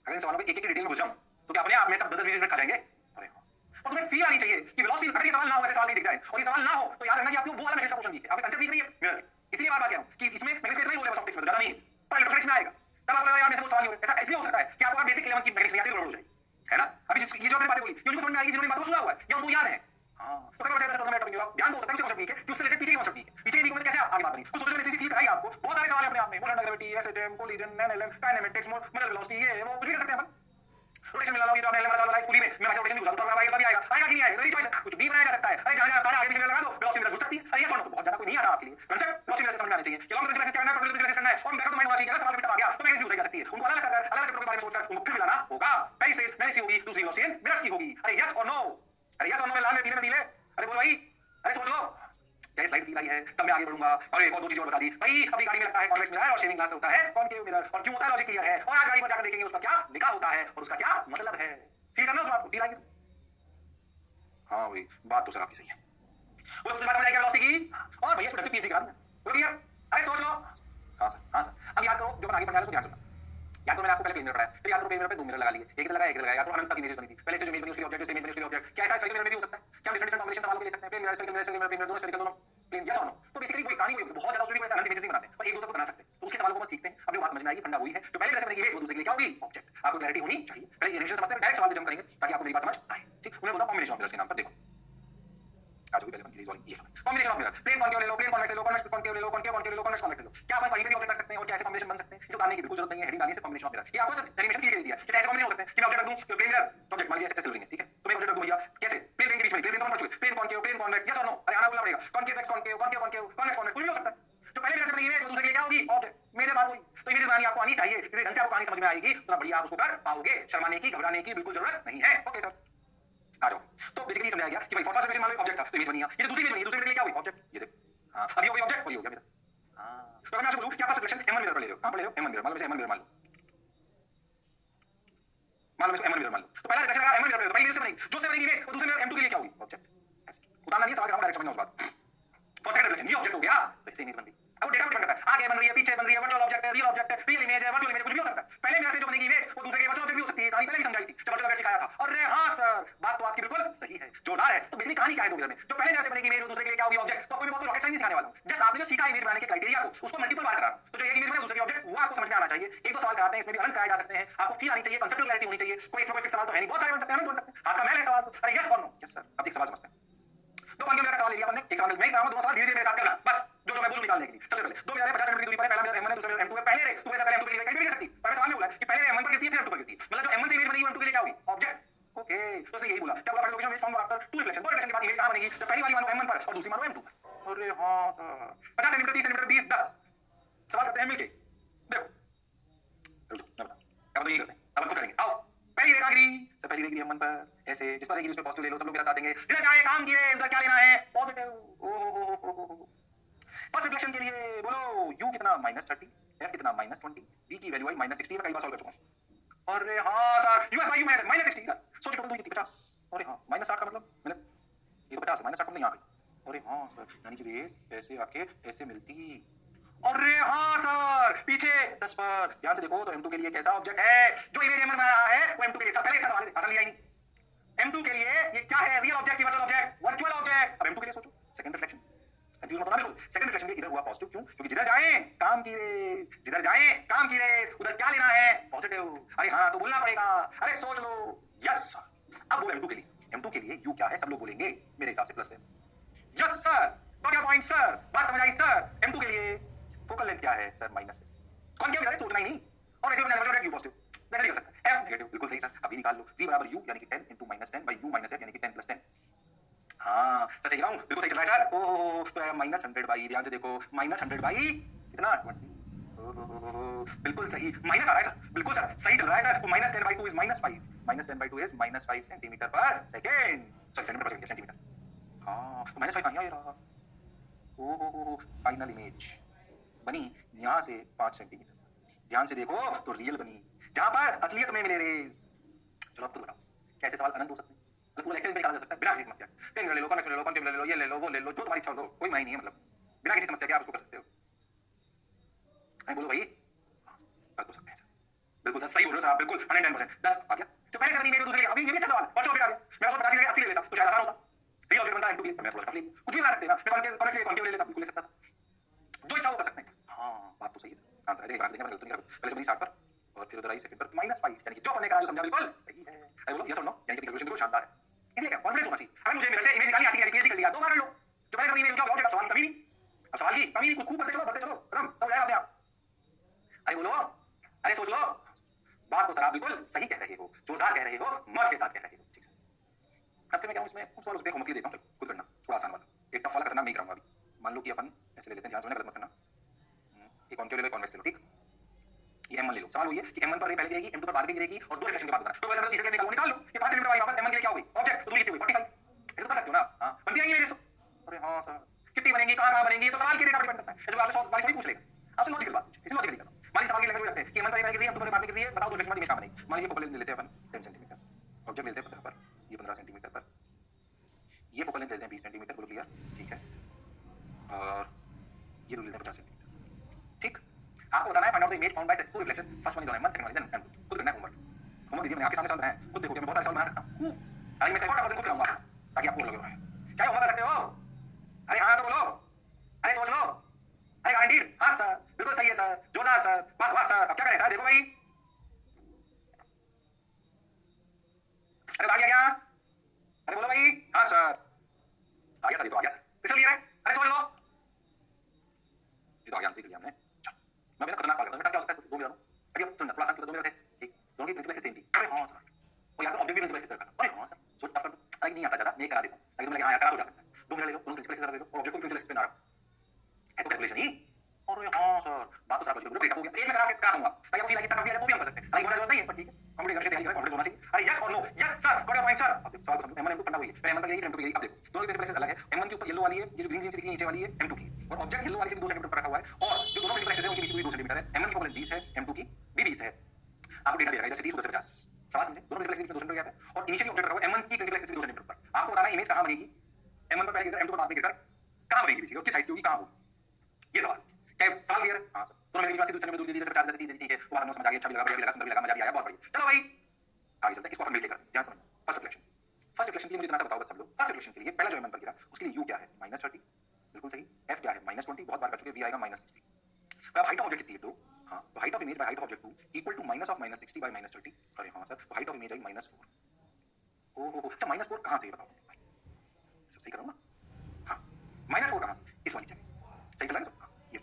अगर इन सवालों को एक-एक डिटेल में घुस जाऊं तो क्या अपने आप में सब 10-10 मिनट खा जाएंगे? अरे हाँ, और तुम्हें फील आनी चाहिए कि वेलोसिटी, अगर ये सवाल ना हो, ऐसे सवाल नहीं दिख जाए और ये सवाल ना हो तो याद रखना कि आपने वो वाला मैग्नेटिक क्वेश्चन लिखा है। आपने कंसेप्ट लिख रही है मिरर की। इसलिए बार-बार कह रहा हूं कि इसमें मैग्नेटिक इतना ही रोल है बस ऑप्टिक्स में, ज्यादा नहीं है। पर इलेक्ट्रॉनिक्स में आएगा तब आपको लगेगा यार मेरे से कोई सवाल नहीं हो रहा। ऐसा इसलिए हो सकता है कि आपको बेसिक 11 की मैग्नेटिक्स नहीं आती, गड़बड़ हो जाएगी, है ना? अभी ये जो मैंने बातें बोली, ये उनको समझ में आएगी जिन्होंने बातों को सुना हुआ है या उनको याद है। हां, तो क्या बताया था मैं ध्यान दो, सकता है उसे कॉन्सेप्ट है कि उससे रिलेटेड पीछे की कॉन्सेप्ट है। पीछे की को कैसे आगे बात करेंगे तो सोचो मैंने इसी क्लियर कराई आपको। बहुत सारे सवाल है अपने आप में, motion gravity, SHM, collision, NLM, kinematics, model velocity, ये वो कुछ भी कर सकते हैं अपन। रोटेशन मिला लो, ये तो आपने एलएम वाला इस पूरी में मैं मैक्स रोटेशन भी उठाऊंगा, तो आएगा आएगा आएगा कि नहीं आएगा, मेरी चॉइस है। कुछ भी बनाया जा सकता है। अरे जहां ताने आगे पीछे लगा दो, वेलोसिटी मिरर घुस सकती है। अरे ये सुनो, बहुत ज्यादा कोई नहीं आ रहा आपके लिए कंसेप्ट। वेलोसिटी मिरर समझ में आना चाहिए कि लॉन्ग रेंज करना है, प्रोग्रेसिव रेंज करना है और बैक ऑफ माइंड होना चाहिए। अगर सवाल बेटा आ गया तो मैग्नेटिक यूज हो सकती है। उनको अलग अलग कर, अलग अलग के बारे में सोचकर उनको फिर मिलाना होगा। पहली स्टेज मैग्नेटिक होगी, दूसरी वेलोसिटी मिरर की होगी। अरे यस और नो, अरे यस और नो में लाल में पीले में नीले। अरे बोलो भाई, अरे सोच लो। क्या स्लाइड फील आई है? तब मैं आगे बढ़ूंगा और एक और दो चीजें और बता दी भाई। अपनी गाड़ी में लगता है कॉन्वेक्स मिरर और शेविंग ग्लास होता है कॉनकेव मिरर। और क्यों होता है लॉजिक क्लियर है। और आज गाड़ी पर जाकर देखेंगे उसका क्या लिखा होता है और उसका क्या मतलब है। फील करना उस बात को, फील आएगी। हाँ भाई, बात तो सर आपकी सही है। वो दूसरी बात समझ आएगी वेलोसिटी की। और भैया इसमें पीएचडी करा दूंगा, बोलो क्लियर। अरे सोच लो। हाँ सर। अब याद करो जो अपन आगे पढ़ने वाले उसको ध्यान सुनना। याद करो मैंने आपको पहले प्लेन मिरर पढ़ाया, फिर याद करो प्लेन मिरर पे 2 मिरर लगा लिए, एक लगाया एक लगाया। याद करो अनंत तक इमेजेस बनी थी। पहले से जो इमेज बनी उसके लिए ऑब्जेक्ट, से इमेज बनी उसके लिए ऑब्जेक्ट। क्या ऐसा स्फेरिकल मिरर में भी हो सकता है? क्या हम डिफरेंट कॉम्बिनेशन सवालों के ले सकते हैं? Plane mirror, spherical mirror, spherical mirror, plane mirror, दोनों स्फेरिकल, दोनों प्लेन, यस और नो। तो बेसिकली कोई कहानी कोई बहुत ज्यादा उसमें कोई ऐसा अनंत इमेजेस नहीं बनाते, पर एक दो तक तो बना सकते हैं। तो उसके सवालों को हम सीखते हैं, अपनी बात समझ में आएगी। फंडा वही है जो पहले मिरर से बनेगी इमेज, वो दूसरे के लिए क्या होगी? ऑब्जेक्ट। आपको क्लैरिटी होनी चाहिए। पहले इनिशियल समझते हैं, डायरेक्ट सवाल पे जंप करेंगे ताकि आपको मेरी बात समझ आए। ठीक, उन्हें बोलता हूं कॉम्बिनेशन ऑफ मिरर्स के नाम पर। देखो आज भी पहले बन गई सॉरी, ये combination of mirror. Plane concave ले लो, प्लेन कॉन्वेक्स ले लो, कॉन्वेक्स कॉनकेव ले लो, कॉनकेव कॉनकेव ले लो, कॉन्वेक्स कॉन्वेक्स ले लो। क्या अपन कहीं पे भी ऑब्जेक्ट रख सकते हैं और क्या ऐसे कॉम्बिनेशन बन सकते हैं? इसे उतारने की बिल्कुल जरूरत नहीं है, हेडिंग डालने से कॉम्बिनेशन ऑफ मिरर। ये आपको सिर्फ एनिमेशन फील दे दिया कि ऐसे कॉम्बिनेशन हो सकते हैं कि मैं ऑब्जेक्ट रख दूं तो प्लेन मिरर ऑब्जेक्ट मान लीजिए ऐसे सिल्वरिंग है, ठीक है? तो मैं ऑब्जेक्ट रख दूं भैया कैसे? प्लेन के बीच में, प्लेन दोनों पहुंच plane concave, plane convex, yes और नो। अरे आना बोलना पड़ेगा। Concave X concave, concave concave, convex convex, कुछ भी हो सकता है। जो पहले मिरर से बनी इमेज वो दूसरे के लिए क्या होगी? ऑब्जेक्ट। मेरे बात हुई तो इमेज बनानी आपको आनी चाहिए। इतने ढंग से आपको कहानी समझ में आएगी उतना बढ़िया आप उसको कर पाओगे। शर्माने की, घबराने की बिल्कुल जरूरत नहीं है। ओके सर, आ जाओ। तो बेसिकली समझाया गया कि भाई फर्स्ट इमेज मान लो ऑब्जेक्ट था तो इमेज बनी। ये दूसरी इमेज बनी, दूसरी इमेज के लिए क्या हुई? ऑब्जेक्ट। ये देखो, हां अभी हो गई ऑब्जेक्ट और ये हो गया मिरर। हां, तो अगर मैं आपसे बोलूं क्या फर्स्ट रिफ्लेक्शन m1 मिरर पर ले रहे हो? कहां पर ले रहे हो? m1 मिरर, मान लो इसे m1 मिरर मान लो, मान लो इसको m1 मिरर मान लो। तो पहला रिफ्लेक्शन अगर m1 मिरर पे तो पहली इमेज से बनेगी, जो से बनेगी इमेज वो दूसरे मिरर m2 के लिए क्या होगी? ऑब्जेक्ट। उतारना नहीं, सवाल कराऊंगा, डायरेक्ट समझना उस बात। फर्स्ट सेकंड रिफ्लेक्शन ये ऑब्जेक्ट हो गया तो ऐसे इमेज बन गई। अब डेटा डिपेंड करता है आगे बन रही है, पीछे बन रही है, वर्चुअल ऑब्जेक्ट है, रियल ऑब्जेक्ट है, रियल इमेज है, वर्चुअल इमेज, कुछ भी हो सकता है। पहले मिरर से जो बनेगी इमेज वो दूसरे के वर्चुअल ऑब्जेक्ट भी हो सकती है। कहानी पहले भी समझाई थी जब वर्चुअल ऑब्जेक्ट सिखाया था। अरे हां सर, बात तो आपकी बिल्कुल सही है, जोरदार है। तो बेसिकली कहानी क्या है दो मिरर में? जो पहले मिरर से बनेगी इमेज वो दूसरे के लिए क्या होगी? ऑब्जेक्ट। तो कोई मैं बहुत रॉकेट साइंस नहीं सिखाने वाला हूं, जस्ट आपने जो सीखा इमेज बनाने के क्राइटेरिया को उसको मल्टीपल बार करा रहा हूं। तो जो एक इमेज बने दूसरे के ऑब्जेक्ट वो आपको समझ में आना चाहिए। एक दो सवाल कराते हैं, इसमें भी अनंत कराए जा सकते हैं। आपको फील आनी चाहिए, कांसेप्चुअल क्लैरिटी होनी चाहिए। कोई इसमें कोई फिक्स सवाल तो है नहीं, बहुत सारे बन सकते हैं, अनंत बन सकते हैं। आपका मैल है सवाल। अरे यस और नो? Yes sir. अब एक सवाल समझते हैं। दो कॉनकेव मिरर का सवाल ले लिया हमने, एक सवाल मैं ही कराऊंगा, दोनों सवाल धीरे-धीरे मेरे साथ करना बस। जो मैं बोलूं निकालने के लिए सबसे पहले 2 मिरर है 50 सेंटीमीटर की दूरी पर है। पहला मिरर m1 है, दूसरा मिरर m2 है। पहले रे तू ऐसा पहले m2 के लिए कहीं भी कर सकती, पर सवाल में बोला कि पहले m1 पर गिरती है फिर m2 पर गिरती है। मतलब जो m1 से इमेज बनेगी वो m2 के लिए क्या होगी? ऑब्जेक्ट। ओके, तो उसने यही बोला क्या बोला? Final location image form after two reflection. दो रिफ्लेक्शन के बाद इमेज कहां बनेगी? तो पहली वाली मानो m1 पर और दूसरी मानो m2 पर। अरे हां सर, 50 सेंटीमीटर 30 सेंटीमीटर 20 10 सवाल करते हैं मिलके। देखो रुको मैं बताऊं, अब तो यही करते हैं, अब खुद करेंगे। आओ पहली रेखा गिरी सर, पहली रेखा m1 पर ऐसे, जिस पर गिरी उस पे पॉजिटिव ले लो, सब लोग मेरा साथ देंगे। जिधर जाए काम गिरे उधर क्या लेना है? पॉजिटिव। ओहो, फर्स्ट रिफ्लेक्शन के लिए बोलो u कितना? -30, f कितना? -20, v की वैल्यू आई -60। मैं कई बार सॉल्व कर चुका हूं। अरे हां सर, u f u -60 सोचो टोटल दूरी कितनी? 50। अरे हां, -60 का मतलब मैंने ये तो 50 है, -60 नहीं आ गई। अरे हां सर, यानी कि रेस ऐसे आके ऐसे मिलती। अरे हां सर, पीछे 10 पर ध्यान से देखो तो m2 के लिए कैसा ऑब्जेक्ट है? जो इमेज m1 में आया है वो m2 के लिए। पहले इसका सवाल आसान लिया ही नहीं। m2 के लिए ये क्या है? रियल ऑब्जेक्ट की वर्चुअल ऑब्जेक्ट? Virtual object. अब m2 के लिए सोचो सेकंड रिफ्लेक्शन। कंफ्यूज मत होना बिल्कुल। सेकंड रिफ्लेक्शन के इधर हुआ पॉजिटिव, क्यों? क्योंकि जिधर जाएं काम की रेस, जिधर जाएं काम की रेस, उधर क्या लेना है? पॉजिटिव। अरे हां तो बोलना पड़ेगा। अरे सोच लो। Yes sir. अब बोलो m2 के लिए, m2 के लिए u क्या है? सब लोग बोलेंगे मेरे हिसाब से प्लस है। Yes sir, got your point sir, बात समझ आई सर। m2 के लिए फोकल लेंथ क्या है? सर माइनस है। कौन क्या मिला? सोचना ही नहीं। और ऐसे बनाना वर्चुअल u पॉजिटिव वैसे नहीं कर सकता। f नेगेटिव, बिल्कुल सही सर। अब v निकाल लो, v बराबर u यानी कि 10 * -10 / u - f यानी कि 10 + 10। हाँ सर सही रहा हूँ, बिल्कुल सही चल रहा है सर। ओह तो -100 बाई, ध्यान से देखो, -100 बाई कितना? 20। बिल्कुल सही, माइनस आ रहा है सर, बिल्कुल सर, सही चल रहा है सर। तो minus 10/2 is -5, minus 10/2 is -5 centimetre पर सेकेंड, सॉरी सेंटीमीटर पर सेकेंड, सेंटीमीटर। हाँ तो -5 यहाँ ये रहा। ओ फाइनल इमेज बनी यहाँ से 5 सेंटीमीटर। ध्यान से देखो तो रियल बनी, जहां पर असलियत में मिले रेज। चलो अब तो बताओ कैसे सवाल अनंत हो सकते हैं, मतलब पूरा लेक्चर में निकाला जा सकता है बिना किसी समस्या के। पेन ले लो, कॉन्वेक्स ले लो, कॉन्केव ले लो, ये ले लो, वो ले लो, जो तुम्हारी इच्छा हो लो, कोई मायने नहीं है, मतलब बिना किसी समस्या के आप उसको कर सकते हो। नहीं बोलो भाई, कर तो सकते हैं सर, बिल्कुल सर, सही बोल रहे हो सर आप, बिल्कुल 110%। 10 आ गया जो पहले से नहीं मेरे दूसरे ले, अभी ये भी अच्छा सवाल है, और जो आ गया मैं उसको 85 80 ले लेता तो शायद आसान होता। रियल ऑब्जेक्ट बनता है m2 के लिए, मैं थोड़ा सा टफ ले, कुछ भी बना सकते हैं ना, मैं कॉन्वेक्स ले, कॉन्केव ले लेता, बिल्कुल ले सकता था, जो इच्छा हो कर सकते हैं। हाँ बात तो सही है सर, आंसर है, आंसर देंगे, मैं गलत नहीं करूंगा। पहले से बनी 60 पर और फिर उधर आई सेकंड पर -5, यानी कि जो हमने कहा जो समझा बिल्कुल सही है। अरे बोलो यस और नो, यानी कि कैलकुलेशन बिल्कुल शानदार है, इसलिए क्या कॉन्फिडेंस होना चाहिए। अगर मुझे मेरे से इमेज निकालनी आती है, पीएचडी कर लिया, 2 बार कर लो, जो पहले से नहीं मेरे क्या ऑब्जेक्ट सवाल कभी नहीं, अब सवाल की कमी नहीं, खूब पढ़ते चलो खत्म, सब जाएगा अपने आप। अरे बोलो, अरे सोच लो, बात तो सर आप बिल्कुल सही कह रहे हो, जोरदार कह रहे हो, मौज के साथ कह रहे हो, ठीक है। अब मैं क्या हूं इसमें कुछ सवाल उसके होमवर्क के लिए देता हूं, खुद करना, थोड़ा आसान वाला, एक टफ वाला खतरनाक नहीं कराऊंगा अभी। मान लो कि अपन ऐसे ले लेते हैं, ध्यान से गलत मत करना, एक कॉन्केव ले लो, कॉन्वेक्स ले लो, ठीक। ये m1 ले लो, सवाल हुई है कि m1 पर रे पहले गिरेगी, m2 पर बाद में गिरेगी और दो रिफ्लेक्शन के बाद बताना। तो वैसे तीसरे निकालो, निकाल लो, ये 5 सेंटीमीटर वाली वापस m1 के लिए क्या हो गई, ऑब्जेक्ट तो दूरी कितनी हुई 45, ऐसे तो कर सकते हो ना। हां बनती है इमेज तो, अरे हां सर कितनी बनेंगी, कहां बनेंगी, तो सवाल के डेटा पर डिपेंड करता है, ऐसे आपसे 100 वाली कोई पूछ लेगा, आपसे लॉजिकल बात, इसे लॉजिकली करना। मान लीजिए सवाल की लैंग्वेज रखते हैं कि m1 पर रे पहले गिर रही है, m2 पर बाद में गिर रही है, बताओ दो रिफ्लेक्शन इमेज कहां बनेगी। मान लीजिए फोकल लेंथ लेते हैं अपन 10 सेंटीमीटर, ऑब्जेक्ट लेते हैं 15 पर, ये 15 सेंटीमीटर पर, ये फोकल लेंथ लेते हैं 20 सेंटीमीटर, बोलो क्लियर, ठीक है, और ये दूरी लेते हैं 50 सेंटीमीटर, ठीक। आपको बताना है find out the image found by two reflection, first one is on m1, second one is on m2, खुद करना है होमवर्क। होमवर्क दीजिए, मैंने आपके सामने सवाल बनाया है, खुद देखोगे, मैं बहुत सारे सवाल बना सकता हूं, अरे मैं रिकॉर्ड कर खुद कराऊंगा ताकि आपको लगे रहे क्या होमवर्क कर सकते हो। अरे हां तो बोलो, अरे सोच लो, अरे गारंटीड, हां सर बिल्कुल सही है सर, जोरदार सर, वाह सर, अब क्या करें सर, देखो भाई, अरे आ गया क्या, अरे बोलो भाई, हां सर आ गया सर, ये तो आ गया सर, पिछले लिए है, अरे सोच लो, ये तो आ गया, आंसर कर लिया हमने। मैं बिना खतरनाक सवाल करता हूं, बेटा क्या हो सकता है, दो मिनट लो, अभी सुन थोड़ा आसान, 2 मिनट थे, ठीक, दोनों की प्रिंसिपल सेम थी, अरे हां सर, और या तो ऑब्जेक्ट भी प्रिंसिपल से करता, अरे हां सर, सोच टफ कर दो, अरे नहीं आता ज्यादा, मैं करा देता हूं, ताकि तुम लगे हां यार करा तो जा सकता है, 2 मिनट ले लो, दोनों प्रिंसिपल से कर दो, और ऑब्जेक्ट को प्रिंसिपल से ना रखो, है तो कैलकुलेशन ही, अरे हां सर, बात तो सारा लॉजिकल हो गया, एक में करा के करा दूंगा, ताकि आपको फील आए कितना भी है वो भी हम कर सकते हैं, अरे जरूरत नहीं है पर ठीक है, कंप्लीट करके तैयारी करें, कॉन्फिडेंस होना चाहिए, अरे यस और no, yes sir, got your point sir. अब देखो सवाल को समझो, m1 m2 फंडा वही है, पहले m1 पर गई, फिर m2 पर गई, अब देखो दोनों की प्रिंसिपल अलग है, m1 के ऊपर येलो वाली है, ये जो ग्रीन से दिख रही है नीचे वाली है m2 की, और ऑब्जेक्ट येलो वाली से 2 सेंटीमीटर पर रखा हुआ है, और जो दोनों प्रिंसिपल है उनके बीच की दूरी 2 सेंटीमीटर है, m1 की फोकल 20 है, m2 की भी 20 है, आपको डेटा दे रखा है इधर से 30 उधर से 50, सवाल समझे, दोनों प्रिंसिपल के बीच में 2 सेंटीमीटर गैप है, और इनिशियली ऑब्जेक्ट रखा हुआ है m1 की प्रिंसिपल से 2 सेंटीमीटर पर, आपको बताना है इमेज कहां बनेगी, m1 पर पहले गिरकर m2 पर बाद में गिरकर कहां बनेगी बेसिकली, और किस साइड की होगी, कहां होगी, ये सवाल क्या सवाल क्लियर है। हां सर, दोनों मेरे पास 2 सेंटीमीटर दूरी 50 10 30 ठीक है, वो बात समझ आ गई, अच्छा भी लगा, बढ़िया भी लगा, सुंदर भी लगा, मजा भी आया, बहुत बढ़िया। चलो भाई आगे चलते हैं, इसको अपन मिलके करते हैं, ध्यान समझो। फर्स्ट रिफ्लेक्शन के लिए मुझे इतना सा बताओ बस सब लोग, फर्स्ट रिफ्लेक्शन के लिए पहला जो m1 पर गिरा उसके लिए u क्या है -30, बिल्कुल सही, f क्या है -20, बहुत बार कर चुके, v आएगा -60, अब हाइट ऑफ ऑब्जेक्ट कितनी है 2, हां तो height of image by height of object 2 equal to -60 बाय -30, अरे हां सर, तो हाइट ऑफ इमेज आई -4, ओहो अच्छा -4 कहां से बताओ भाई, सब सही करो ना, हां -4 कहां से, इस वाली जगह से, सही चला ना, ये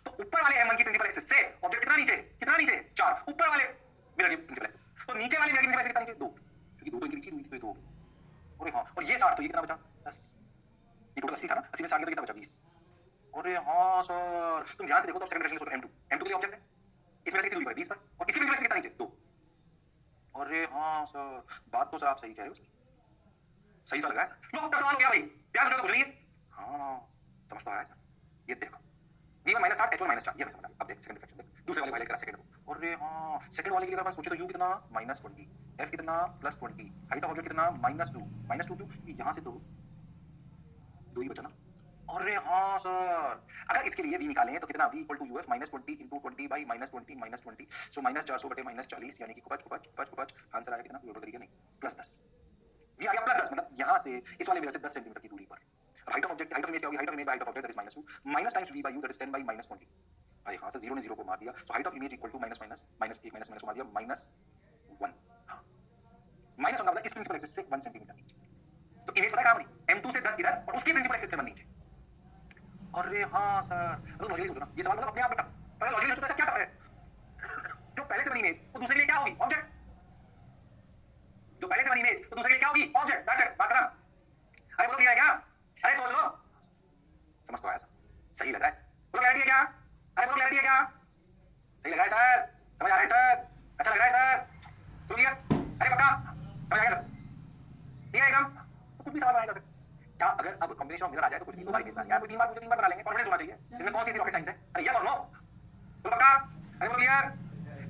तो ऊपर वाले m1 की प्रिंसिपल एक्सिस से ऑब्जेक्ट कितना नीचे 4, ऊपर वाले मिरर की प्रिंसिपल एक्सिस, तो नीचे वाले मिरर की प्रिंसिपल एक्सिस कितना नीचे 2, क्योंकि 2 तो इनकी दूरी थी 2, अरे हां, और ये 60 तो ये कितना बचा 10, ये टोटल 80 था ना, 80 में 60 तो कितना बचा 20, अरे हां सर, तुम ध्यान से देखो तो सेकंड रिफ्लेक्शन सोचो m2 के लिए ऑब्जेक्ट है, इसमें से कितनी दूरी पर 20 पर, और इसकी प्रिंसिपल एक्सिस कितना नीचे 2, अरे हां सर, बात तो सर आप सही कह रहे हो, सही सा लग रहा है सर, लो सवाल हो गया भाई, ध्यान से तो कुछ नहीं है, हां समझ तो आ रहा है सर, ये देखो v1 -60 h1 -4, ये मैं समझ आ गया, अब देख सेकंड रिफ्लेक्शन देख, दूसरे वाले हाईलाइट करा सेकंड को, अरे हां सेकंड वाले के लिए अगर मैं सोचे तो u कितना -20, f कितना +20, हाइट ऑफ ऑब्जेक्ट कितना -2 क्यों, यहां से तो 2 ही बचा ना, अरे हां सर, अगर इसके लिए v निकालें तो कितना v = uf -20 * 20 by -20 सो -400 बटे -40, यानी कि कुछ आंसर आएगा कितना, टोटल करिए नहीं +10, v आ गया +10, मतलब यहां से इस वाले मिरर से 10 सेंटीमीटर की दूरी पर, height of object, height of image क्या होगी, height of image by height of object that is -2 minus times v by u that is 10 by -20, अरे हां सर 0 ने 0 को मार दिया, so height of image equal to -1 को मार दिया -1, हां -1 का मतलब इस प्रिंसिपल एक्सिस से 1 सेंटीमीटर नीचे, तो इमेज पता है कहां बनी, m2 से 10 इधर और उसकी प्रिंसिपल एक्सिस से 1 नीचे, अरे हां सर, तो लॉजिकली सोचो ना, ये सवाल मतलब अपने आप बेटा, पहले लॉजिकली सोचो ऐसा क्या टफ है, जो पहले से बनी इमेज वो दूसरे के लिए क्या होगी, ऑब्जेक्ट, जो पहले से बनी इमेज वो दूसरे के लिए क्या होगी, ऑब्जेक्ट, दैट्स इट, बात खत्म, अरे बोलो क्लियर है क्या, अरे सोच लो, समझ तो आया सर, सही लग रहा है, बोलो क्लैरिटी है क्या, अरे बोलो क्लैरिटी क्या अगर अब कॉम्बिनेशन ऑफ मिरर आ जाए तो कुछ नहीं, दो बार ही यार, कोई 3 बार पूछे 3 बार बना लेंगे, कॉन्फिडेंस होना चाहिए। इसमें कौन सी रॉकेट साइंस है? अरे यस और नो, तो पक्का? अरे बोलो क्लियर?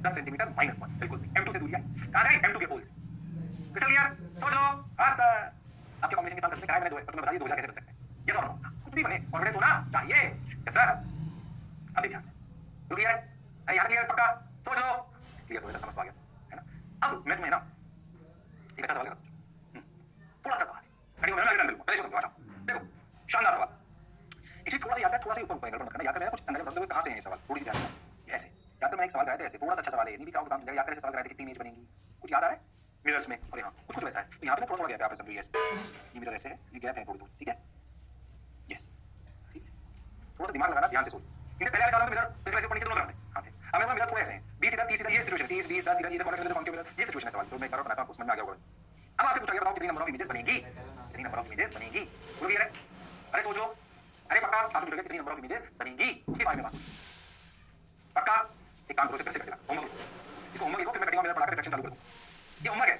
10 सेंटीमीटर -1, बिल्कुल सही। M2 से दूरी है, कहां से? M2 के पोल से। Crystal clear? समझ लो। हां सर, आपके कॉम्बिनेशन के साथ करते कराए मैंने दो है, पर तुम्हें बता दिया 2000 कैसे बन सकते हैं। यस और नो, कुछ भी बने, कॉन्फिडेंस होना चाहिए। Yes sir. अब देखिए ध्यान से, क्लियर है? अरे यहाँ क्लियर है पक्का? समझ लो। क्लियर तो ऐसा समझ तो आ गया है ना। अब मैं तुम्हें ना एक अच्छा सवाल करता हूँ, थोड़ा अच्छा सवाल है, रेडी हो? मैं लूंगा, पहले इसको समझाओ। देखो, शानदार सवाल। एक्चुअली थोड़ा सा याद है, थोड़ा सा ऊपर ऊपर मत करना, याद करना कुछ अंदर मतलब कहां से है ये सवाल, थोड़ी सी ध्यान रखना। ऐसे याद तो मैं एक सवाल कराया था, ऐसे थोड़ा सा अच्छा सवाल है, नहीं भी क्या काम याद करे सवाल कराया था, कितनी इमेज बनेगी, कुछ याद आ रहा है मिरर्स में? और यहाँ कुछ कुछ वैसा है, तो यहाँ पे थोड़ा थोड़ा गैप है, आप समझिए। ये मिरर ऐसे है, ये गैप है थोड़ी थोड़ी, ठीक है? यस, ठीक है, थोड़ा सा दिमाग लगाना, ध्यान से सोच। इनके पहले वाले सवाल में मिरर पिछले से ऊपर नीचे दोनों तरफ थे, हाँ थे। अब मेरे मिरर थोड़े ऐसे हैं, 20 इधर 30 इधर, ये सिचुएशन 30 20 10 इधर, इधर कॉन्टेक्ट इधर कॉन्केव इधर, ये सिचुएशन है सवाल। तो मैं कर रहा हूं, आपको समझ में आ गया होगा। अब आपसे पूछा गया, बताओ कितनी नंबर ऑफ इमेजेस बनेगी, कितनी नंबर ऑफ इमेजेस बनेगी, बोलो क्लियर है? अरे सोच लो, अरे पक्का आपसे पूछा गया कितनी नंबर ऑफ इमेजेस बनेगी, उसके बारे में बात पक्का। एक काम करो, कैसे करेगा होमवर्क, इसको होमवर्क लिखो, फिर मैं कटिंग में पढ़ा के रिफ्लेक्शन चालू कर दूं। ये होमवर्क है,